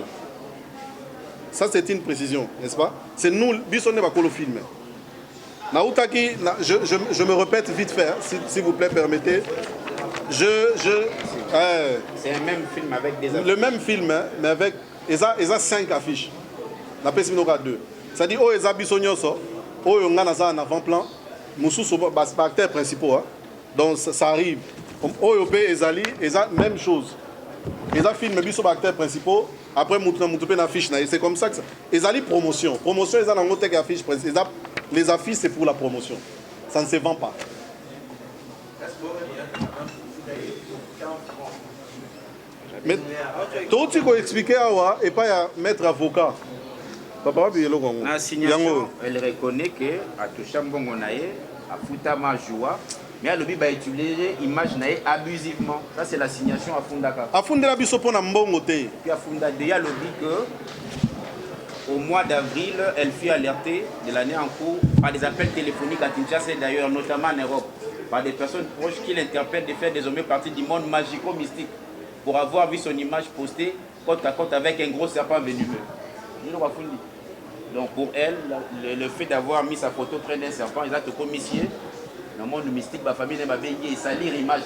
Ça c'est une précision, n'est-ce pas? C'est nous biso ne ba kolo film. Nautaki je me répète vite fait s'il vous plaît permettez. C'est un même film avec des affiches. Le même film hein, mais avec ils ont 5 affiches. La pèse minora 2. Ça dit oh ils ont bisognoso, oh on a en avant-plan, mususu ba acteurs principaux hein. Donc ça arrive. Oh yo pe ezali, même chose. Ils ont filmé biso acteurs principaux, après mutupe na affiche na c'est comme ça que ça. Ezali promotion. Promotion ils ont en haute affiche principale. Les affiches c'est pour la promotion. Ça ne se vend pas. Mais tout ce qu'on expliqué et pas à mettre avocat. Papa la signation, elle reconnaît que à toucher mbongo nae, à futama joie, mais à l'objet va utiliser image nae abusivement. Ça c'est la signation à Fundaka. À Fundela biso pona mbongo te. Puis à Funda déjà l'objet que au mois d'avril, elle fut alertée de l'année en cours par des appels téléphoniques à Kinshasa d'ailleurs, notamment en Europe, par des personnes proches qui l'interpellent de faire désormais partie du monde magico-mystique pour avoir vu son image postée côte à côte avec un gros serpent venimeux. Donc pour elle, le fait d'avoir mis sa photo près d'un serpent, il a été commissionné dans le monde mystique, ma famille n'a pas bien salir l'image.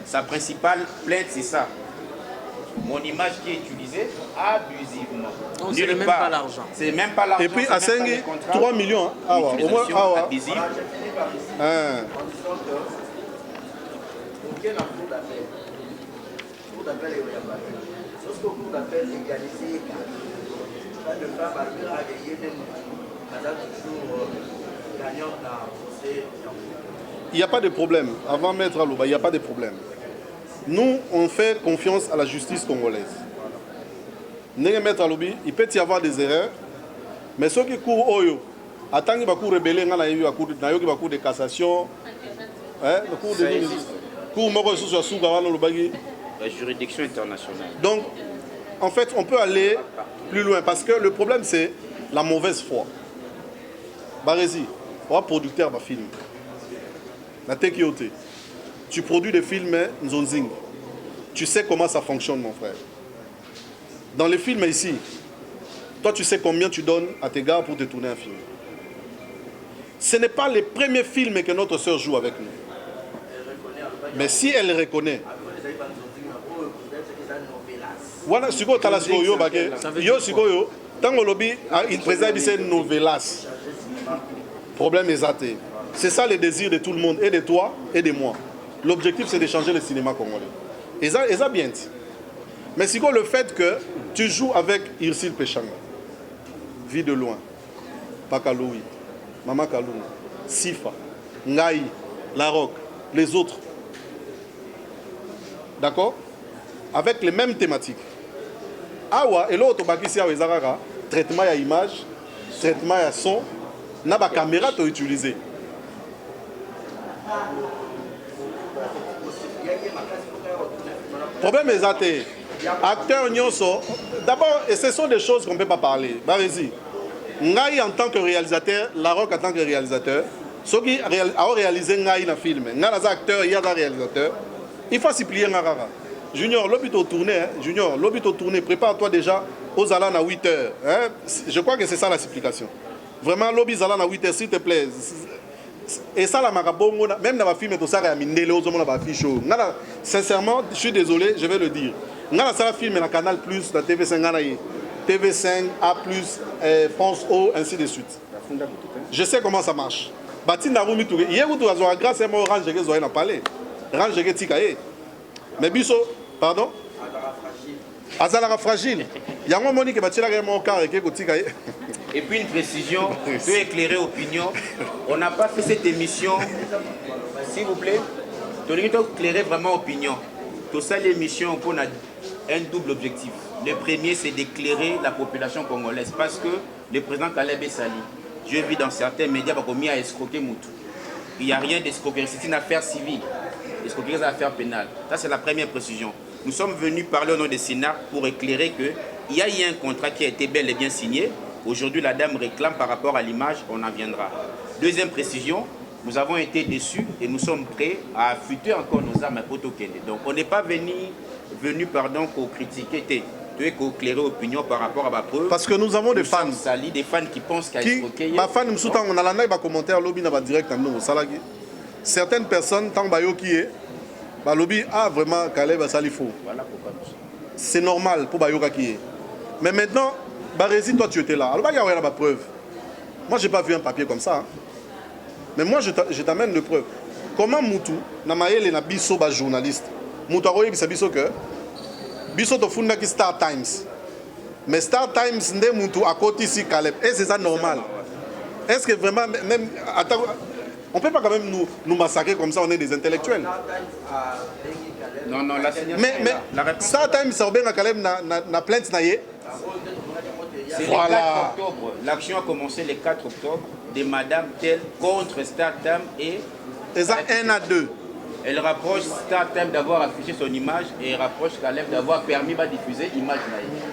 Sa principale plainte, c'est ça. Mon image qui est utilisée abusivement. Donc c'est même pas l'argent. C'est même pas l'argent. Et puis à 5 3 millions. Hein. Ah ouais, au moins abusive. Il n'y a pas de problème. Avant Maître Alouba, il n'y a pas de problème. Nous, on fait confiance à la justice congolaise. Maître Aloubi, il peut y avoir des erreurs, mais ceux qui courent Oyo, attendent qu'ils courent rebelle, il y a un cours de cassation, le cours de la juridiction internationale. Donc, en fait, on peut aller plus loin parce que le problème, c'est la mauvaise foi. Barési, producteur de film. La Tekiote. Tu produis des films Nzonzing. Tu sais comment ça fonctionne, mon frère. Dans les films ici, toi, tu sais combien tu donnes à tes gars pour te tourner un film. Ce n'est pas les premiers films que notre soeur joue avec nous. Mais si elle reconnaît, voilà, si tu as yo bagé, yo sikoyo, tant que lobby il présente des novelas. Problème exacté. C'est ça le désir de tout le monde, et de toi et de moi. L'objectif c'est de changer le cinéma congolais. Et ça bien dit. Mais si le fait que tu joues avec Irsil Pechanga, Vie de loin, Pakaloui, Mama Kaluna, Sifa, Ngaï, La Roque, les autres. d'accord, avec les mêmes thématiques. Awa, et l'autre, ici, traitement à image, traitement à son, n'a pas caméra à utiliser. Problème est athée. Acteur nyonso, d'abord, et ce sont des choses qu'on ne peut pas parler. Vas-y. Ngai en tant que réalisateur, Larocque en tant que réalisateur, ceux qui ont réalisé Ngai dans le film, Ngai est acteur, il y a des réalisateurs, il faut s'y plier Ngarara. Junior, l'hôpital tourné, hein? Junior, l'hôpital tourné, prépare-toi déjà aux alans à 8 heures. Hein? Je crois que c'est ça la explication. Vraiment, l'hôpital alans à 8 heures, s'il te plaît. Et ça, la marabongo, même dans ma film, tout ça, sincèrement, je suis désolé, je vais le dire. Dans la film, dans Canal+, dans TV5, TV5, A+, France O, ainsi de suite. Je sais comment ça marche. Hier, vous avez grâce à moi, Orange, vous avez parlé. Orange, vous avez mais biso, pardon? Azalara fragile. Il y a un moment qui va tirer mon car et Et puis une précision, peut éclairer opinion. On n'a pas fait cette émission, s'il vous plaît. On doit éclairer vraiment opinion. Tout ça, l'émission, on a un double objectif. Le premier, c'est d'éclairer la population congolaise. Parce que le président Caleb Sali, je vis dans certains médias, il a mis à escroquer Moutou. Il n'y a rien d'escroquerie, c'est une affaire civile. L'escroquerie, c'est une affaire pénale. Ça, c'est la première précision. Nous sommes venus parler au nom des Sénats pour éclairer qu'il y a eu un contrat qui a été bel et bien signé. Aujourd'hui, la dame réclame par rapport à l'image, on en viendra. Deuxième précision, nous avons été déçus et nous sommes prêts à affûter encore nos armes à Potokende. Donc, on n'est pas venu pour critiquer, pour éclairer l'opinion par rapport à ma preuve. Parce que nous avons des fans. Des fans qui pensent qu'à escroquer. Ma fan, on a la commentaire, lobby n'a pas direct au salagi. Certaines personnes, tant que qui est, le lobby a vraiment Caleb Salifo. Voilà pourquoi nous sommes. C'est normal pour Bayoka qui est. Mais maintenant, Barési, toi tu étais là. Alors, il y a la preuve. Moi, je n'ai pas vu un papier comme ça. Hein. Mais moi, je t'amène de preuve. Comment Moutou, Namaël et Bisso, journaliste, Moutou a dit que Bisso to funda qui Star Times. Mais Star Times, n'est Moutou à côté ici, Caleb. Et c'est ça normal. Est-ce que vraiment, même. Attends, on ne peut pas quand même nous massacrer comme ça, on est des intellectuels. Non, la mais Star Times, ça a bien Caleb na plainte. C'est le 4 octobre. L'action a commencé le 4 octobre de Madame Tell contre Star Times et... C'est ça, 1 à 2. Elle rapproche Star Times d'avoir affiché son image et rapproche Caleb d'avoir permis de diffuser l'image naïve.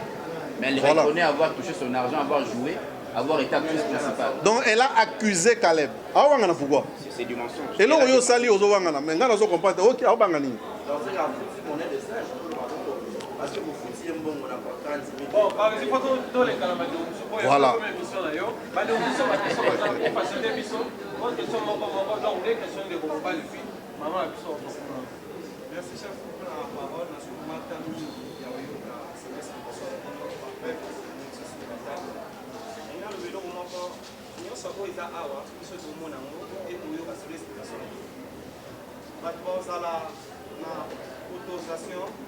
Mais elle reconnaît avoir touché son argent, avoir joué, avoir été actrice principale. Donc elle a accusé Caleb. Pourquoi? C'est du mensonge. Et là, on sali aux Owangana. Mais on a compris. Ok, on va gagner. Voilà.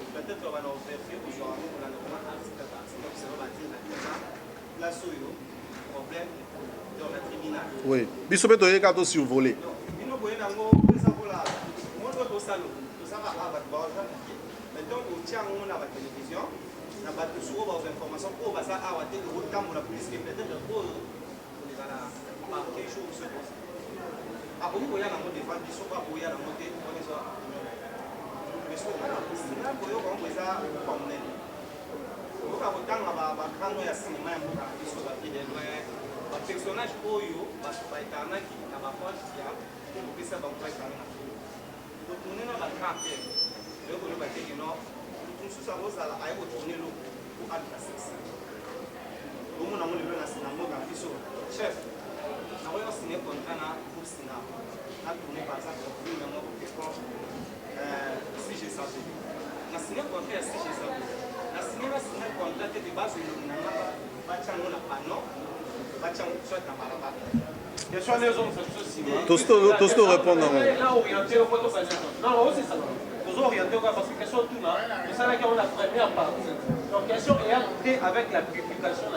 Peut-être on va nous faire aujourd'hui pour la nouvelle article donc ça va dire la problème dans le tribunal. Oui. Biso beto ye kato si vous volez. Ino boye nango pesa kola. Moi doit au salon. Tout ça va à battre baza. Maintenant au tient on a la télévision, na battu sur vos informations pour baza à wa te de camp la police qui peut-être pour les ala par quelque chose se passe. Ah on voit na mode défendre biso pas pour y a la montée on est ça. Sina boyo kwa mweza kwa mnene. Oka kutanga ba krango ya sinema ya mbuka biso ba vidéo ba personnage oyo ba baitana ki na ba poche ya ko pesa ba baitana. Donc on est dans la carte. Le ko ba te no tout ça rosa la ayo tourner lo pour adversaire. Omo na mo le na sinema ga biso. Chef. Na wo yo sinema contrat na pour sinema. Na tourner par ça pour film mo ko si j'ai ça. La signé contrat ya si j'ai ça. La signé contrat de base na bachango na pano. Bachango soit na barabara. Il y a soit les hommes ça Tosto répondre là orienté au photo non c'est ça. Vous orienté parce que question tout là. C'est ça là qu'on a première partie. Donc, question est après avec la publication,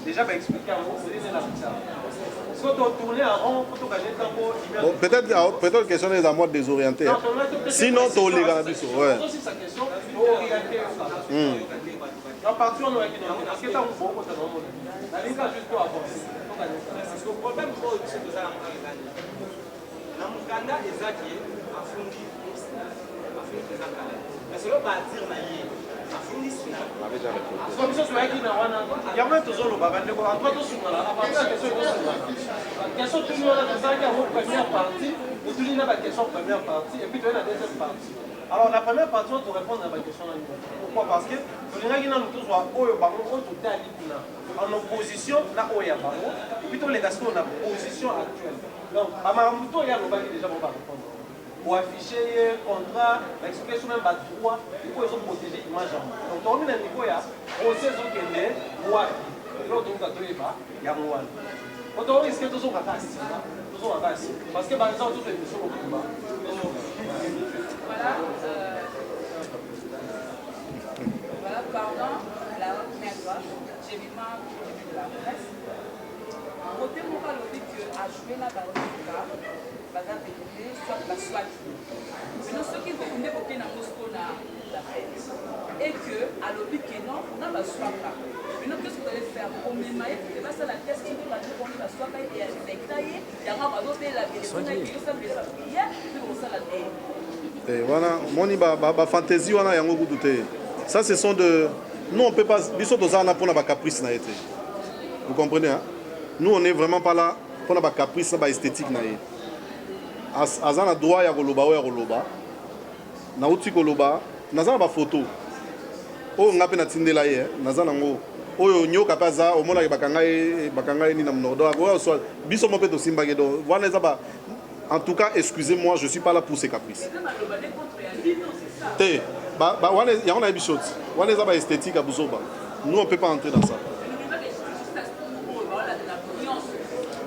déjà, expliquer en gros, c'est la ça. Est-ce que tu as tourné en rond pour te gagner tant bon, peut-être la question est à moi de désorienter. Non, sinon, tu as les gars. Ouais. aussi sa question, il faut orienter ça. La partie on a qui nous parce que tu as un bon côté dans le monde. La ligne a juste pour avancer. Parce que le problème, c'est que ça a na mukanda ezaki afundi ezaka mais c'est le bâtir na yé afundi sina comme ça soit qui na wana ya moi toujours le baba ndeko en toi to sungala la partie question to sungala question tout le monde ça qui a une première partie et tout na ba question première partie et puis tu as la deuxième partie. Alors la première partie on te répondre à ma question là. Pourquoi? Parce que tu n'as pas nous soit oyo bango on tout à l'ipina en opposition na oya bango et puis tous les gars sont en position actuelle. Donc, à Maramouto, il y a le déjà pour répondre. Pour afficher contrat, expliquer même pas droit, il faut protéger l'image. Donc, on a un niveau, il y a procès qui est droit. L'autre, il y a un quand on risque de se faire parce que par exemple, toutes les missions au combat. Voilà, pardon, la première fois, j'ai mis ma de la presse. Côté mon cas, le que à jouer là dans le cas, bazar pédé, soit la soit. Mais ceux qui vont venir côté dans Moscou là, la fête. Et que à l'objet que non, on a la soit là. Mais qu'est-ce que vous allez faire? Au même maïs, c'est pas ça la test qui va dire qu'on la soit là et elle est taillée. Il y a un bateau de la téléphone qui est ça de la prière, puis on ça la tête. Et voilà, mon ba fantaisie wana yango goudouté. Ça ce sont de nous on peut pas biso tozana pour na caprice na été. Vous comprenez hein? Nous, on n'est vraiment pas là pour la caprice, la esthétique. Azana droit ya koloba ou ya koloba. Na uti koloba, nazana ba photo. O ngape na tindela ye, nazana ngo. Oyo nyoka paza, o mona bakanga ni na mnodo. Ako so biso mo pe to simba gedo. Voilà ça ba. En tout cas, excusez-moi, je suis pas là pour ces caprices. Té, ba wana ya on a bichot. Wana ça ba esthétique à buzoba. Nous on peut pas entrer dans ça.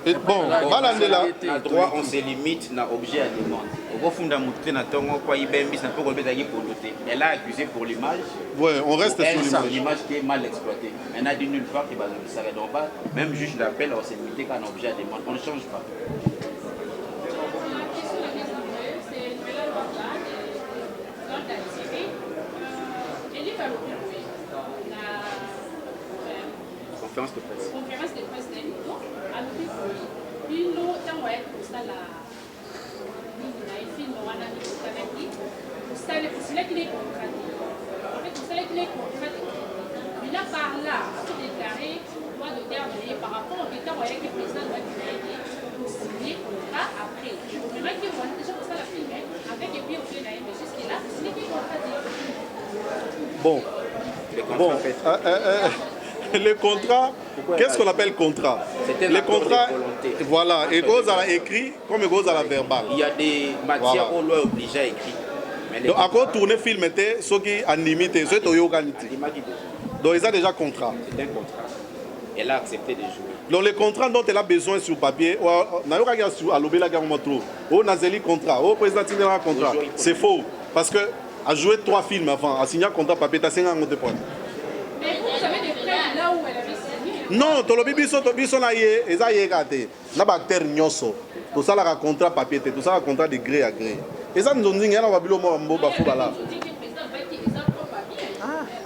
Et bon, à droit, on se limite à objet à demande. Au fond, elle a accusé pour l'image. Ouais, on reste sur l'image qui est mal exploitée. Elle n'a dit nulle part qu'il ne s'arrête pas. Même juge d'appel, on s'est limité qu'à un objet à demande. On ne change pas. Conférence de presse. Conférence de presse d'un niveau. Puis nous, quand on est pour ça, la film, on a dit que c'est là qu'il est contrat. En fait, c'est là qu'il est contrat. Mais là, par là, à tout déclarer, droit de terre par rapport au temps où le président doit créer pour signer contrat après. Mais moi, qui vois déjà pour ça la film, avec et puis au fait, mais jusque-là, c'est là qu'il est contrat. Bon. Les contrats, qu'est-ce qu'on appelle contrat? Les contrats, voilà, et gros à la écrit comme gros à la verbal. Il y a des matières où l'on est obligé à écrire. Donc, à quoi tourner film, ceux qui animent, ceux qui ont donc, ils ont déjà contrat. C'est un contrat. Elle a accepté de jouer. Donc, les contrats dont elle a besoin sur papier, c'est faux. Parce que, à jouer 3 films avant, à signer un contrat papier, tu as 50 ans de points. Mais vous avez des frères là où elle avait signé? Non, tolobi biso na ye, eza ye kate. Na ba acteur nyonso. Tout ça la contrat papier, tout ça la contrat de gré à gré. Eza nzonzinga na babilo mo mbo ba fu bala.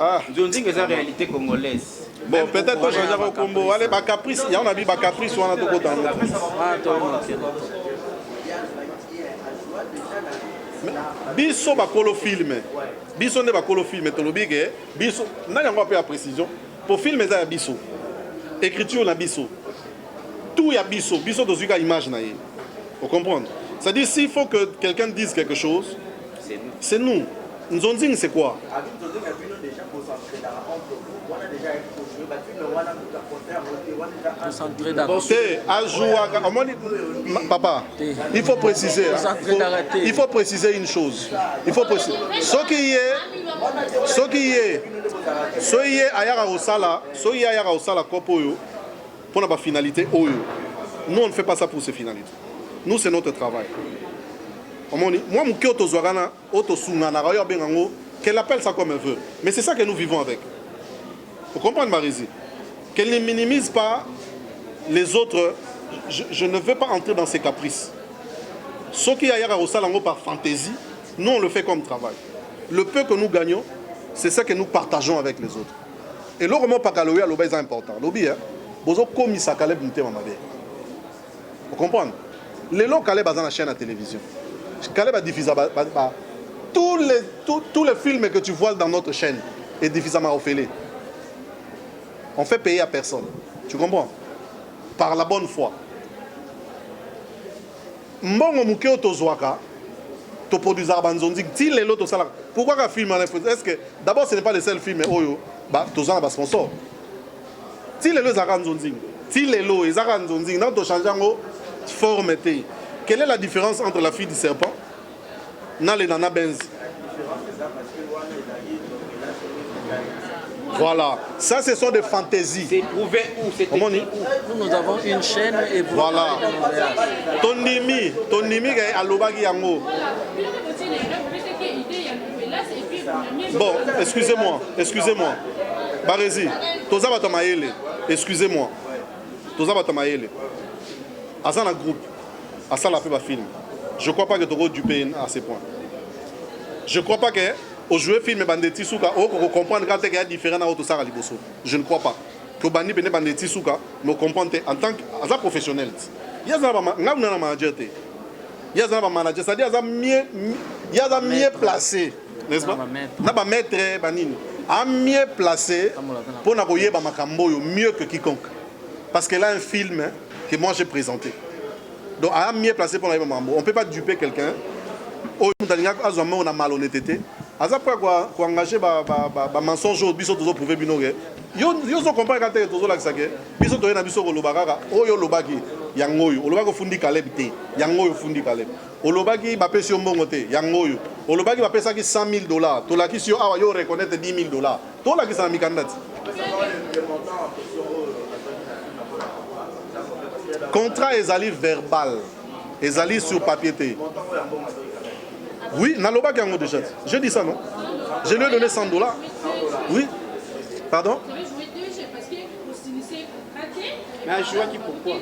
Ah, nzonzinga eza réalité congolaise. Bon, peut-être que je vais au combo. Allez, ba caprice, il y en a bi ba caprice ou on a tout autant. Biso ba kolo film. Biso ne ba kolo film tolobi ke biso na yango pe à précision. Pour film eza ya biso. Écriture na biso. Tout ya biso, biso dozuka image na ye. Vous comprenez? C'est-à-dire s'il faut que quelqu'un dise quelque chose, c'est nous. Nzonzing c'est quoi? Papa, il faut préciser. Il faut préciser une chose. Il faut préciser. Ce qui est ayara osala, pour la finalité oyo. Nous on ne fait pas ça pour ces finalités. Nous c'est notre travail. Moi mon kyoto zwagana oto sungana rayo bengango qu'elle appelle ça comme elle veut. Mais c'est ça que nous vivons avec. Vous comprenez, Marésie? Qu'elle ne minimise pas les autres. Je ne veux pas entrer dans ces caprices. Ce qui est au Salango par fantaisie, nous on le fait comme travail. Le peu que nous gagnons, c'est ça que nous partageons avec les autres. Et le roman Pakaloya, c'est important. Lobby, vous comprenez? Les lots Caleb dans la chaîne à télévision. Caleb a diffusé tous les films que tu vois dans notre chaîne est diffusé à Ophélie. On fait payer à personne. Tu comprends? Par la bonne foi. Mbongo mukeo tozwaka to produire banzondik ti lelo to sala. Pourquoi un film est-ce que d'abord ce n'est pas le seul film oyo ba tozana ba sponsor. Ti lelo zaka nzondik. Ti lelo ezaka nzondik na to changer ngo forme te. Quelle est la différence entre la fille du serpent na le nana benz? Voilà, ça ce sont des fantaisies. C'est trouvé où? Nous avons une chaîne et vous voilà. Ton nimi à l'obagi yango. Bon, excusez-moi. Barézi, toza batamaele. Excusez-moi. Toza batamaele. Asa na groupe. Asa la fait ba film. Je crois pas que tu du pays à ce point. Je crois pas que au jouer film bandeti souka o ko comprendre quand il y a différent na auto sara liboso. Je ne crois pas. Que bandi bene bandeti souka me comprendre en tant que professionnel. Il y a ça na manager te. Il y a ça na manager, c'est-à-dire il y a mieux placé, n'est-ce pas? Na ba maître banini. A mieux placé pour na koyeba makambo yo mieux que quiconque. Parce qu'elle a un film que moi j'ai présenté. Donc a mieux placé pour na koyeba makambo. On peut pas duper quelqu'un. On a malhonnêteté. Aza quoi engager ba mensonge biso tozo prouver binoge. Yo so comprendre quand tu tozo la sake. Biso to na biso ko lobaka oyo lobaki yangoyo. Olobako fundi Caleb te. Yangoyo fundi Caleb. Olobaki ba pesi mbongo te. Yangoyo. Olobaki ba pesa ki $100,000. To la ki yo awa yo reconnaître $10,000. To la ki sa mikandati. Contrat ezali verbal. Ezali sur papier te. Oui, Naloba Gango déjà. Je dis ça, non? Je lui ai donné $100. Oui. Pardon? Mais à jouer qui pourquoi?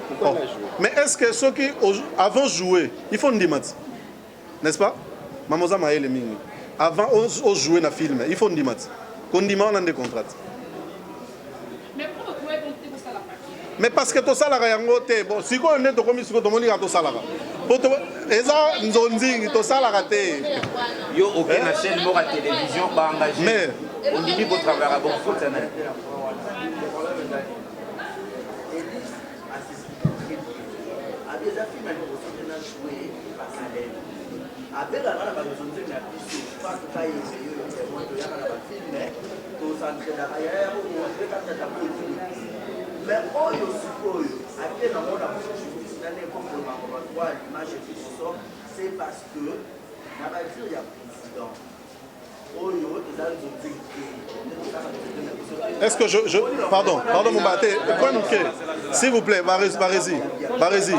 Pourquoi mais est-ce que ceux qui avant de jouer, il faut une dimate? N'est-ce pas? Mamoza Maël Mingi. Avant de jouer dans le film, il faut une dimate. Qu'on dimate, on a des contrats. Mais parce que tout ça, bon, si on est comme si on est tout ça, eza nzonzi to sala raté yo aucune chaîne mort à télévision pas engagé mais on dit pour travailler à bon foot ça n'est mais oyo sikoyo ake na mona c'est parce que la voiture il y a président. Est-ce que je pardon mon bâté, s'il vous plaît, Barézi,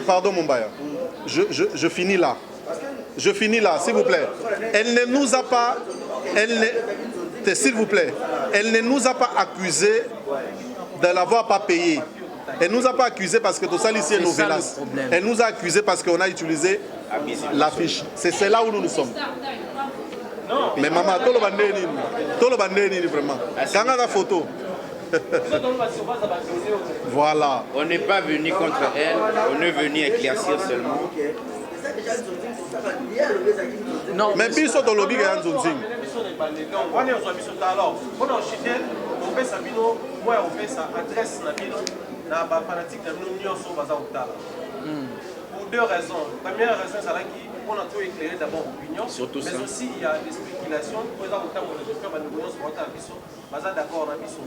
pardon mon bailleur, je finis là, s'il vous plaît. Elle ne nous a pas, s'il vous plaît, elle ne nous a pas accusé de l'avoir pas payé. Elle ne nous a pas accusé parce que tout ça ici est novelas. Elle nous a accusé parce qu'on a utilisé l'affiche. C'est là où nous sommes. Mais maman, tout le bandé vraiment. Quand on a la photo. Voilà. On n'est pas venu contre elle, on est venu éclaircir seulement. Non, mais puis sur le lobby, il y a un zoom. On fait sa adresse na ba fanatique de l'union sur baza otala. Pour deux raisons. Première raison c'est là qui on a tout éclairé d'abord opinion, mais ça. Aussi il y a des spéculations pour ça autant on le faire ba nous sur otala biso baza d'accord na biso.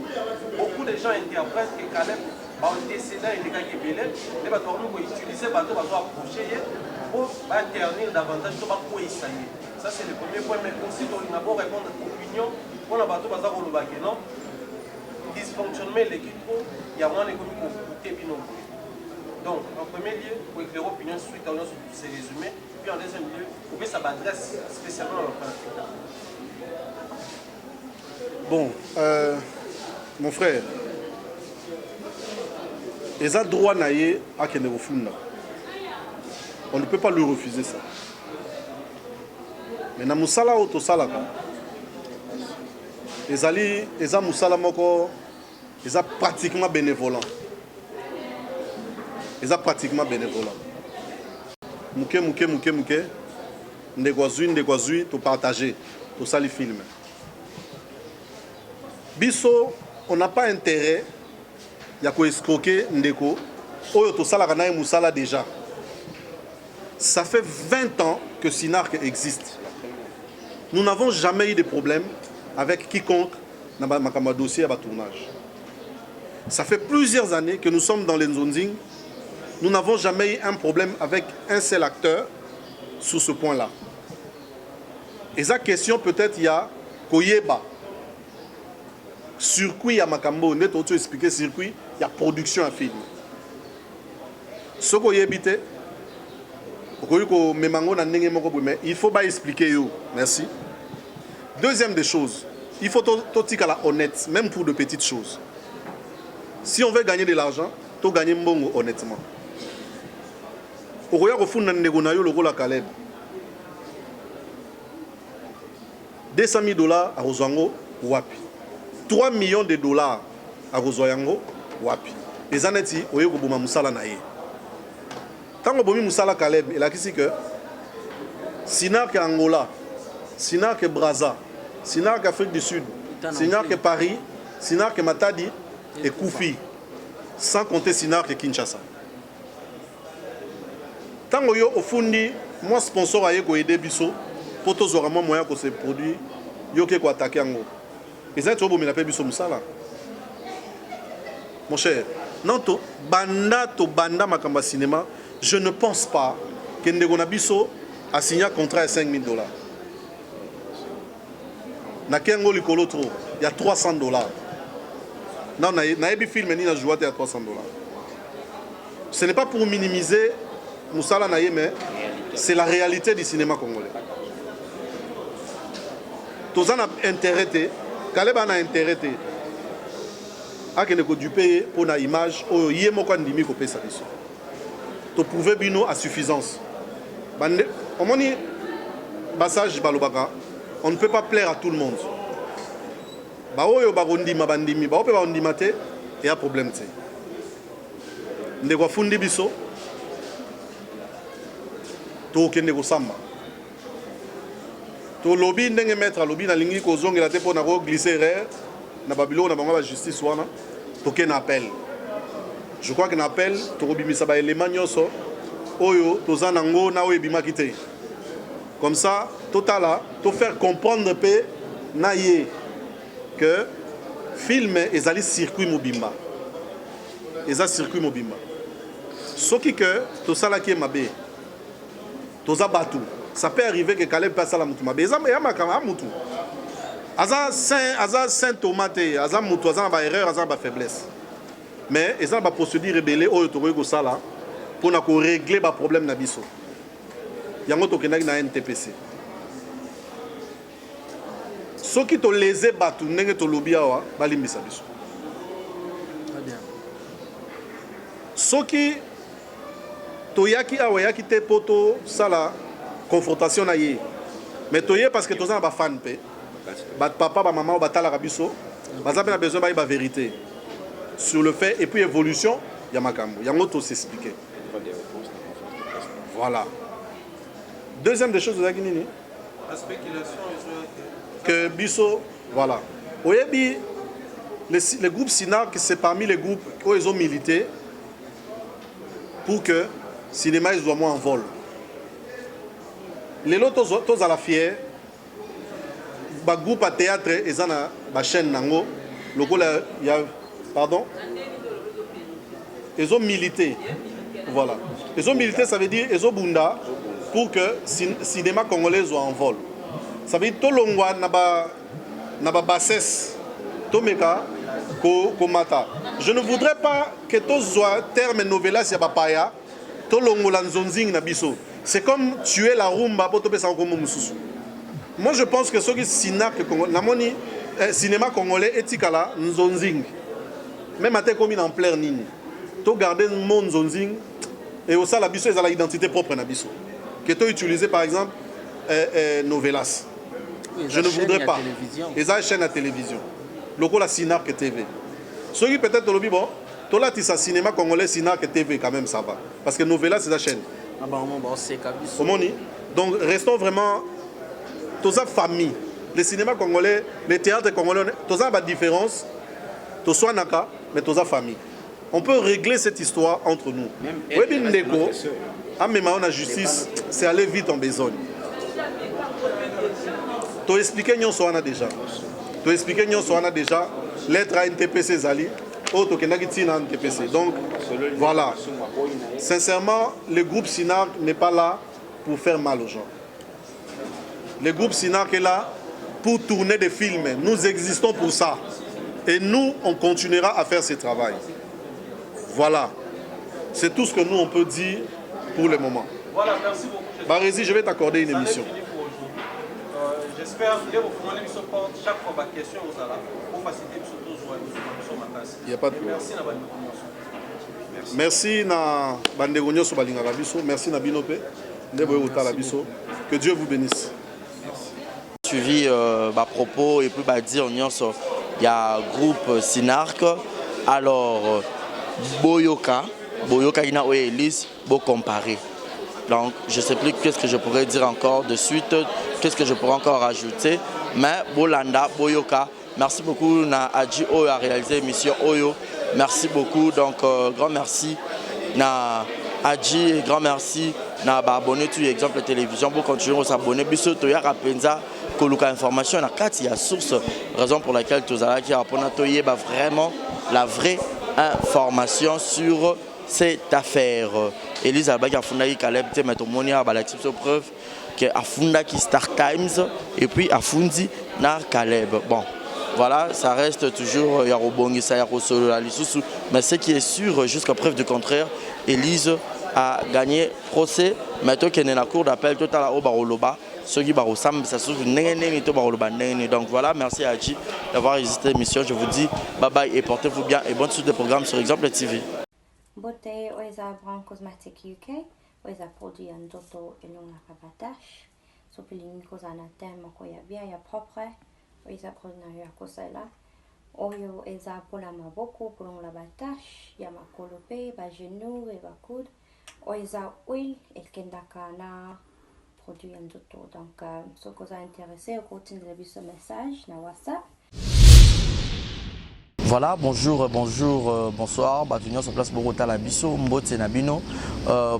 Beaucoup de gens interprètent que Caleb a un décédant et des cas qui belé et ba tourner pour utiliser bateau bazo approcher pour ternir davantage to ba ko isayer. Ça c'est le premier point mais aussi on a d'abord répondre aux opinions pour la bateau baza ko lo ba non. Dysfonctionnement de l'équipe, il y a moins d'économie pour coûter bien. Donc, en premier lieu, pour éclairer l'opinion suite à ces résumés, puis en deuxième lieu, pour que ça m'adresse spécialement à l'opinion. Bon, mon frère, ils ont droit naïe à Kene Funda. On ne peut pas lui refuser ça. Mais dans Moussala ou Tosalaka, ils ont Moussala Moko, ils sont pratiquement bénévolants. Ils sont pratiquement bénévolants. Mouké, ndegwazui, to partager, to sali film. Biso, on n'a pas intérêt à escroquer ndeko, oyo to sala kana Moussala déjà. Ça fait 20 ans que Sinark existe. Nous n'avons jamais eu de problème avec quiconque dans ma dossier à tournage. Ça fait plusieurs années que nous sommes dans les Nzonzing. Nous n'avons jamais eu un problème avec un seul acteur sur ce point-là. Et sa question peut-être il y a Koyeba. Circuit à Makambo, on est expliqué circuit, il y a production à film. Ce qu'on y habite, il faut pas expliquer. Merci. Deuxième des choses, il faut tout la honnête, même pour de petites choses. Si on veut gagner de l'argent, il faut gagner mbongo honnêtement. Au Royaume au fond le rôle à Caleb. 200 000 $ à Rosango, Wapi. 3 millions de dollars à Rosoyango, Wapi. Les années ci, au Yoko Bouma Moussala Naye. Tant que Bomi Moussala Caleb, il a dit que Sinark Angola, Sinark Brazza, Sinark Afrique du Sud, Sinark Paris, Sinark Matadi et Koufi, sans compter Sinark Kinshasa. Tant que au fundi, moi sponsor a yeko aider biso, pour tous vraiment moyen que ces produits, yoke ko attaquer ango. Et ça tu me l'appelle biso musala. Mon cher, non to banda makamba cinéma, je ne pense pas que Ndegona biso a signé un contrat à 5 000 $. Na kengo likolo trop, il y a 300 $. Non, na ebi film ni na joué à 300 $. Ce n'est pas pour minimiser Moussala Naye, mais c'est la réalité du cinéma congolais. Tous en a intérêt, Caleb en a intérêt à que du pays pour une image, au yémo quand dimi kopé sa biso. To prouver bino à suffisance. On m'a dit, passage balobaka, on ne peut pas plaire à tout le monde. Ba oyo barondi mabandimi, ba ope barondi mate, et un problème te. Ndeko fundi biso. To kende ko samba to lobby ndenge mettre lobby na lingi ko zongela te pona ko glisser erreur na babilo na bango ba justice wana to ken appel. Je crois que n'appel to bimisa ba élément nyoso oyo to zanango na oyo bimaki te. Comme ça totala to faire comprendre pe na ye que film ezali circuit mobimba. Eza circuit mobimba. Soki que to sala ki mabe. Ça peut arriver que Caleb passe à la moutou. Mais il y a moutou. Aza saint tomate, aza moutou, aza ba erreur, aza ba faiblesse. Mais ils ont ba procédure rebelle au autoroute ça là pour na ko régler ba problème na biso. Yango to kenaki na NTPC. Soki to lésé batu ndenge to lobby awa balimbisa biso. Très bien. Soki toyaki awa yaki te poto sala confrontation na ye mais toye parce que toza ba fan pe ba papa ba maman ba tala biso baza pe na besoin ba vérité sur le fait et puis évolution ya makambo yango to s'expliquer. Voilà. Deuxième des choses ezaki nini la spéculation que biso voilà oyebi les groupes Sinark c'est parmi les groupes où ils ont milité pour que cinéma ils doivent moins en vol. Les autres tous à la fière, ba groupe à théâtre ils ont ba chaîne nango, le goal il y a pardon. Ils ont milité. Voilà. Ils ont milité ça veut dire ils ont bunda pour que cinéma congolais soit en vol. Ça veut dire tout longwa na ba bassesse tomeka ko mata. Je ne voudrais pas que tous soient terme novelas ya papaya. C'est comme tuer la rumba pour te faire comme mususu. Moi je pense que ceux qui Sinark cinéma congolais etikala nzonzing même ate komi en plein nini to garder mon nzonzing et au ça la biso ezala identité propre na biso que to utiliser par exemple novelas je ne voudrais pas eza chaîne à télévision lokola Sinark TV ceux qui peut-être lobi bon to là tisa cinéma congolais Sinark TV quand même ça va parce que novelas c'est la chaîne donc restons vraiment tous la famille le cinéma congolais le théâtre congolais tous la différence tous soit naka mais tous la famille on peut régler cette histoire entre nous oui bien ndeko ah mais on a justice c'est aller vite en besogne to expliquer nous soit déjà to expliquer nous soit déjà lettre à NTPC zali autre que n'agitina NTPC donc voilà sincèrement le groupe Sinark n'est pas là pour faire mal aux gens. Le groupe Sinark est là pour tourner des films. Nous existons pour ça. Et nous, on continuera à faire ce travail. Voilà. C'est tout ce que nous, on peut dire pour le moment. Voilà, merci beaucoup. Barési, je vais t'accorder une émission. J'espère que vous pouvez nous porter chaque fois ma question aux ala pour faciliter tous il n'y a pas de problème. Merci na Bandegonyo sur Balingaka biso, merci na Binope, que Dieu vous bénisse. Suivi ma propos et puis dire il y a groupe Sinark alors Boyoka ina o Elise bo comparer. Donc je sais plus qu'est-ce que je pourrais dire encore de suite, qu'est-ce que je pourrais encore rajouter, mais Bolanda Boyoka, merci beaucoup na Adji Oyo a réalisé l'émission Oyo. Merci beaucoup, donc grand merci na Adji et grand merci na abonné tout exemple télévision pour continuer à s'abonner. Biso toya rapenza koluka information na kati ya source raison pour laquelle tozala ki apona toye ba vraiment la vraie information sur cette affaire. Elise Abaki afunda ki Caleb te metomoni a ba type preuve que afunda ki Star Times et puis afundi na Caleb. Bon. Voilà, ça reste toujours Yarobongi, Sayarosolo, la Lissousou. Mais ce qui est sûr, jusqu'à preuve du contraire, Elise a gagné procès. Maintenant qu'elle est dans la cour d'appel, tout à la Obaroloba, ceux qui barosam, ça se trouve donc voilà, merci à Adji d'avoir résisté à l'émission. Je vous dis bye bye et portez-vous bien et bonne suite de programmes sur Exemple TV. Beauté, Oisa Brand Cosmetic UK, Oisa produit un doto et l'on a rabatache. Sopilini Kosana thème, quoi bien, il y a propre. Oisa produit un kosela. Oyo eza pola maboko pour la batache, ya makolope, ba genou et ba coude. Oisa huile et kendaka na produit un doto. Donc, ce que vous a intéressé, vous continuez ce message na WhatsApp. Voilà, bonjour, bonsoir. Batunion sur place Bogota la Bisso, Mbote Nabino.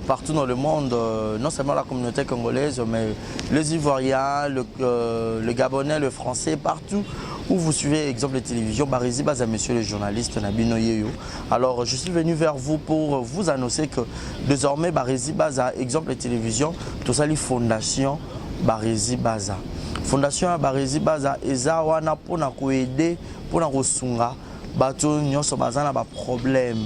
Partout dans le monde, non seulement la communauté congolaise, mais les Ivoiriens, le Gabonais, le Français, partout où vous suivez exemple de télévision, Barési Baza, monsieur le journaliste Nabino Yeyo. Alors, je suis venu vers vous pour vous annoncer que désormais, Barési Baza, exemple de télévision, tout ça, les fondations Barési Baza. Fondation Barési Baza, Eza wana pona ko aider, pona ko sunga. Bato nyonso bazana ba problème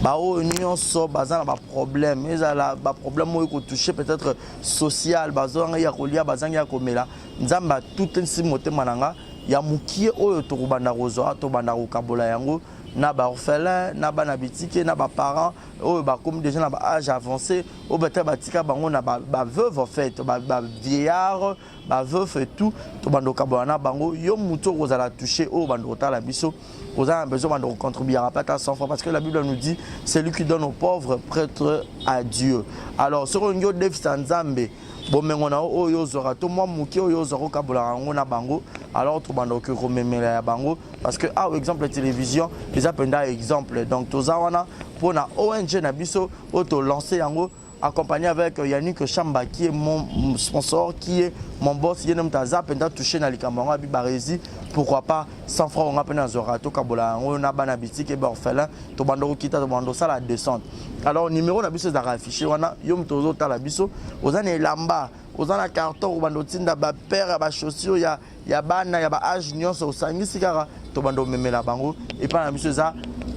bao nyonso bazana ba problème ezala ba problème mo ko toucher peut-être social bazanga ya kolia bazanga ya komela nzamba tout nsi motema nanga ya mukie oyo to kubanda kozo to banda ko kabola yango na ba orphelin na ba na bitike na ba parents oyo ba comme déjà na ba âge avancé o beta batika bango na ba veuve en fait ba vieillard ba veuve et tout to banda kabola na bango yo muto kozala toucher o banda kotala biso. Vous avez besoin de contribuer à pas 100 fois parce que la Bible nous dit c'est lui qui donne aux pauvres prêtre à Dieu. Alors sur un yo défi Nzambe bon mais on a oyo zora to moi muki oyo zora kabula ngona bango alors to bando que rememela ya bango parce que ah exemple télévision les appenda exemple donc tozawana pour na ONG na biso auto lancer yango accompagné avec Yannick Chamba qui est mon sponsor, qui est mon boss, Yenem Taza, pendant touché dans les Cameroun, Barési, pourquoi pas 100 francs on a peine dans Zorato, Kabola, on a Banabiti, qui est orphelin, Tobando Kita, Tobando, ça la descente. Alors, numéro d'abus c'est affiché, on a Yom Tozo Talabiso, aux années Lamba, aux années carton, Tobando Tinda, Père, Chaussure, il y a Bana, il y a Age, Nyon, au Sangi, Sigara, Tobando Memela Bango, et pas la monsieur ça.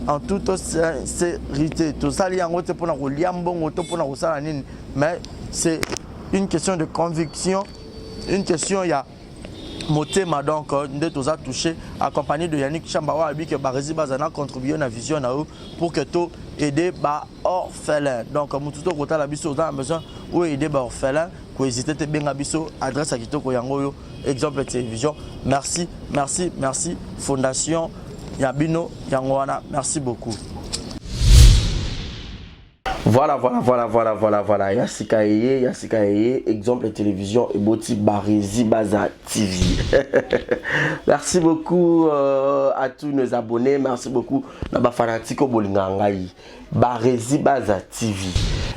En toute sincérité, tout ça, mais c'est une question de conviction, une question, il y a Motema donc nous tous a touché accompagné de Yannick Chambawa abi que Barezi Bazana contribué à la vision na pour que tout aider ba orphelin donc mututo kota la biso dans besoin ou aider ba orphelin ko hésiter te benga biso adresse à kitoko yango yo exemple télévision merci fondation Yabino Yangoana merci beaucoup. Voilà. Yassika Eye, exemple télévision et Boti Barezi Baza TV. Merci beaucoup à tous nos abonnés. Merci beaucoup à Fanatiko Bolingangaï. Barezi Baza TV.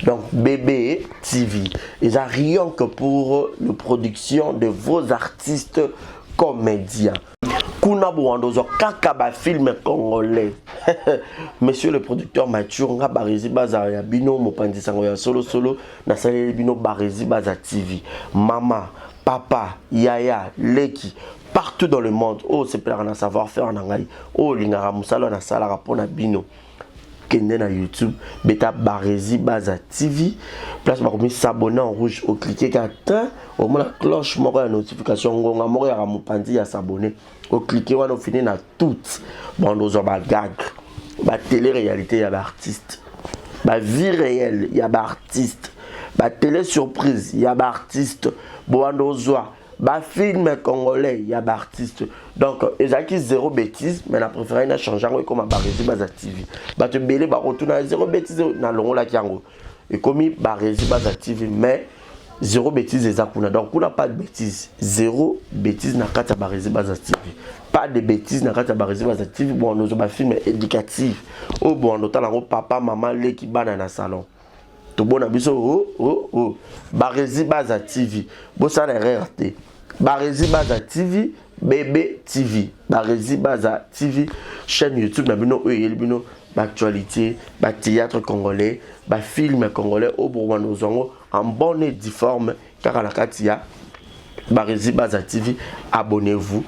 Donc BB TV. Et ça rien que pour la production de vos artistes comédiens. Kuna Bouandozo Kakaba film congolais. Monsieur le producteur Mathieu nga Barezi Baza ya bino mopandi sango ya solo na salé bino Barezi Baza TV. Mama, papa, yaya, leki partout dans le monde. Oh c'est plein na savoir-faire na ngai. Oh lingara musalo na sala rapona bino. Kende na YouTube, beta Barezi Baza TV. Place par comme s'abonner en rouge au cliquer qu'atteint au moins la cloche moko la notification ngonga moko ya mopandi ya s'abonner. Au cliquer on finit na toutes. Bon nous on va gag. Ba télé-réalité, il y a l'artiste. Ba vie réelle, il y a l'artiste. Ba télé-surprise, il y a l'artiste. Boandozoa. Ba film congolais, il y a l'artiste. Donc, ils ont zéro bêtise, mais la préférée n'a changé comme à Barezi Baza TV. Ba te belé, ba retourne à zéro bêtise dans le rôle là qui yango. Et comme Barezi Baza TV, mais zéro bêtise et zakuna. Donc, on n'a pas de bêtise. Zéro bêtise n'a qu'à Barezi Baza TV. Pas de bêtises dans la Barezi Baza TV. Bon, nous avons un film éducatif. Oh, bon, nous avons papa, maman, les qui banent dans le salon. Tout bon, oh. Barezi Baza TV. Bon, ça n'a rien raté. Barezi Baza TV, bébé TV. Barezi Baza TV, chaîne YouTube, nous avons l'actualité, le théâtre congolais, le film congolais. Oh, bon, nous avons en bonne et difforme, car à la Katia. Barezi Baza TV, abonnez-vous.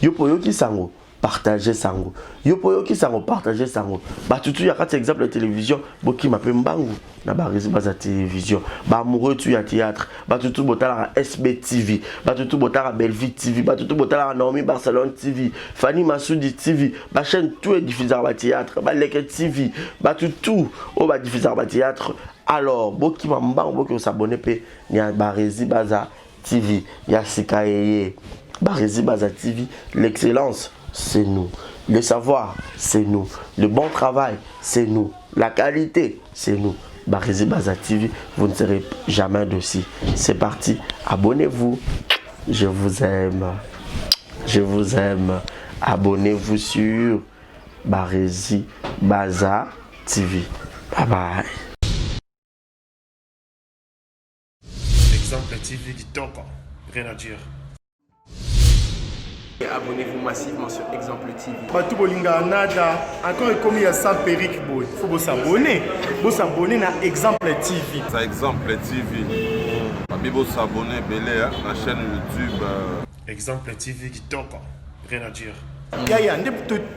Yopoyo qui sango, partagez sango. Yopoyo qui sango, partagez sango. Bah tout y a quatre exemples de télévision, boki m'appelle Mbangu, na Barezi Baza télévision. Bah amoureux tu y a théâtre, bah tout botala SB TV, bah tout botala Belleville TV, bah tout botala Naomi Barcelone TV, Fanny Massoudi TV, bah chaîne tout est diffusé à théâtre, bah Leke TV, bah tout, oh bah diffusé à théâtre. Alors, boki mambang boki s'abonner pe ni a Barezi Baza TV, Yassika Eye, Barezi Baza TV, l'excellence c'est nous, le savoir c'est nous, le bon travail c'est nous, la qualité c'est nous. Barezi Baza TV, vous ne serez jamais dessus. C'est parti, abonnez-vous. Je vous aime. Abonnez-vous sur Barezi Baza TV. Bye bye. Exemple TV du Toko, rien à dire. Abonnez-vous massivement sur Exemple TV. Batou bolinga nada, encore comme il y a 100 périques, il faut vous s'abonner. Vous s'abonner à Exemple TV. C'est Exemple TV. Vous s'abonner à la chaîne YouTube. Exemple TV du Toko, rien à dire. Yaya,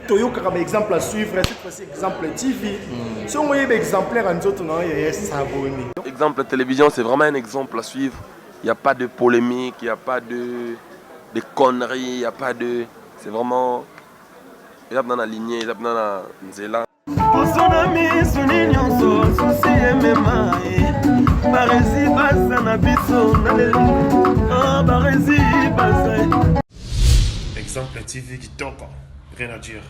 Toyo comme exemple à suivre, cette fois-ci Exemple TV. Si on voyait exemplaire en autres, non, il y a s'abonner. Exemple télévision, c'est vraiment un exemple à suivre. Il n'y a pas de polémique, il n'y a pas de conneries, il n'y a pas de... C'est vraiment... Il y a dans la lignée, il y a dans la nzela. Exemple TV du Toko, rien à dire.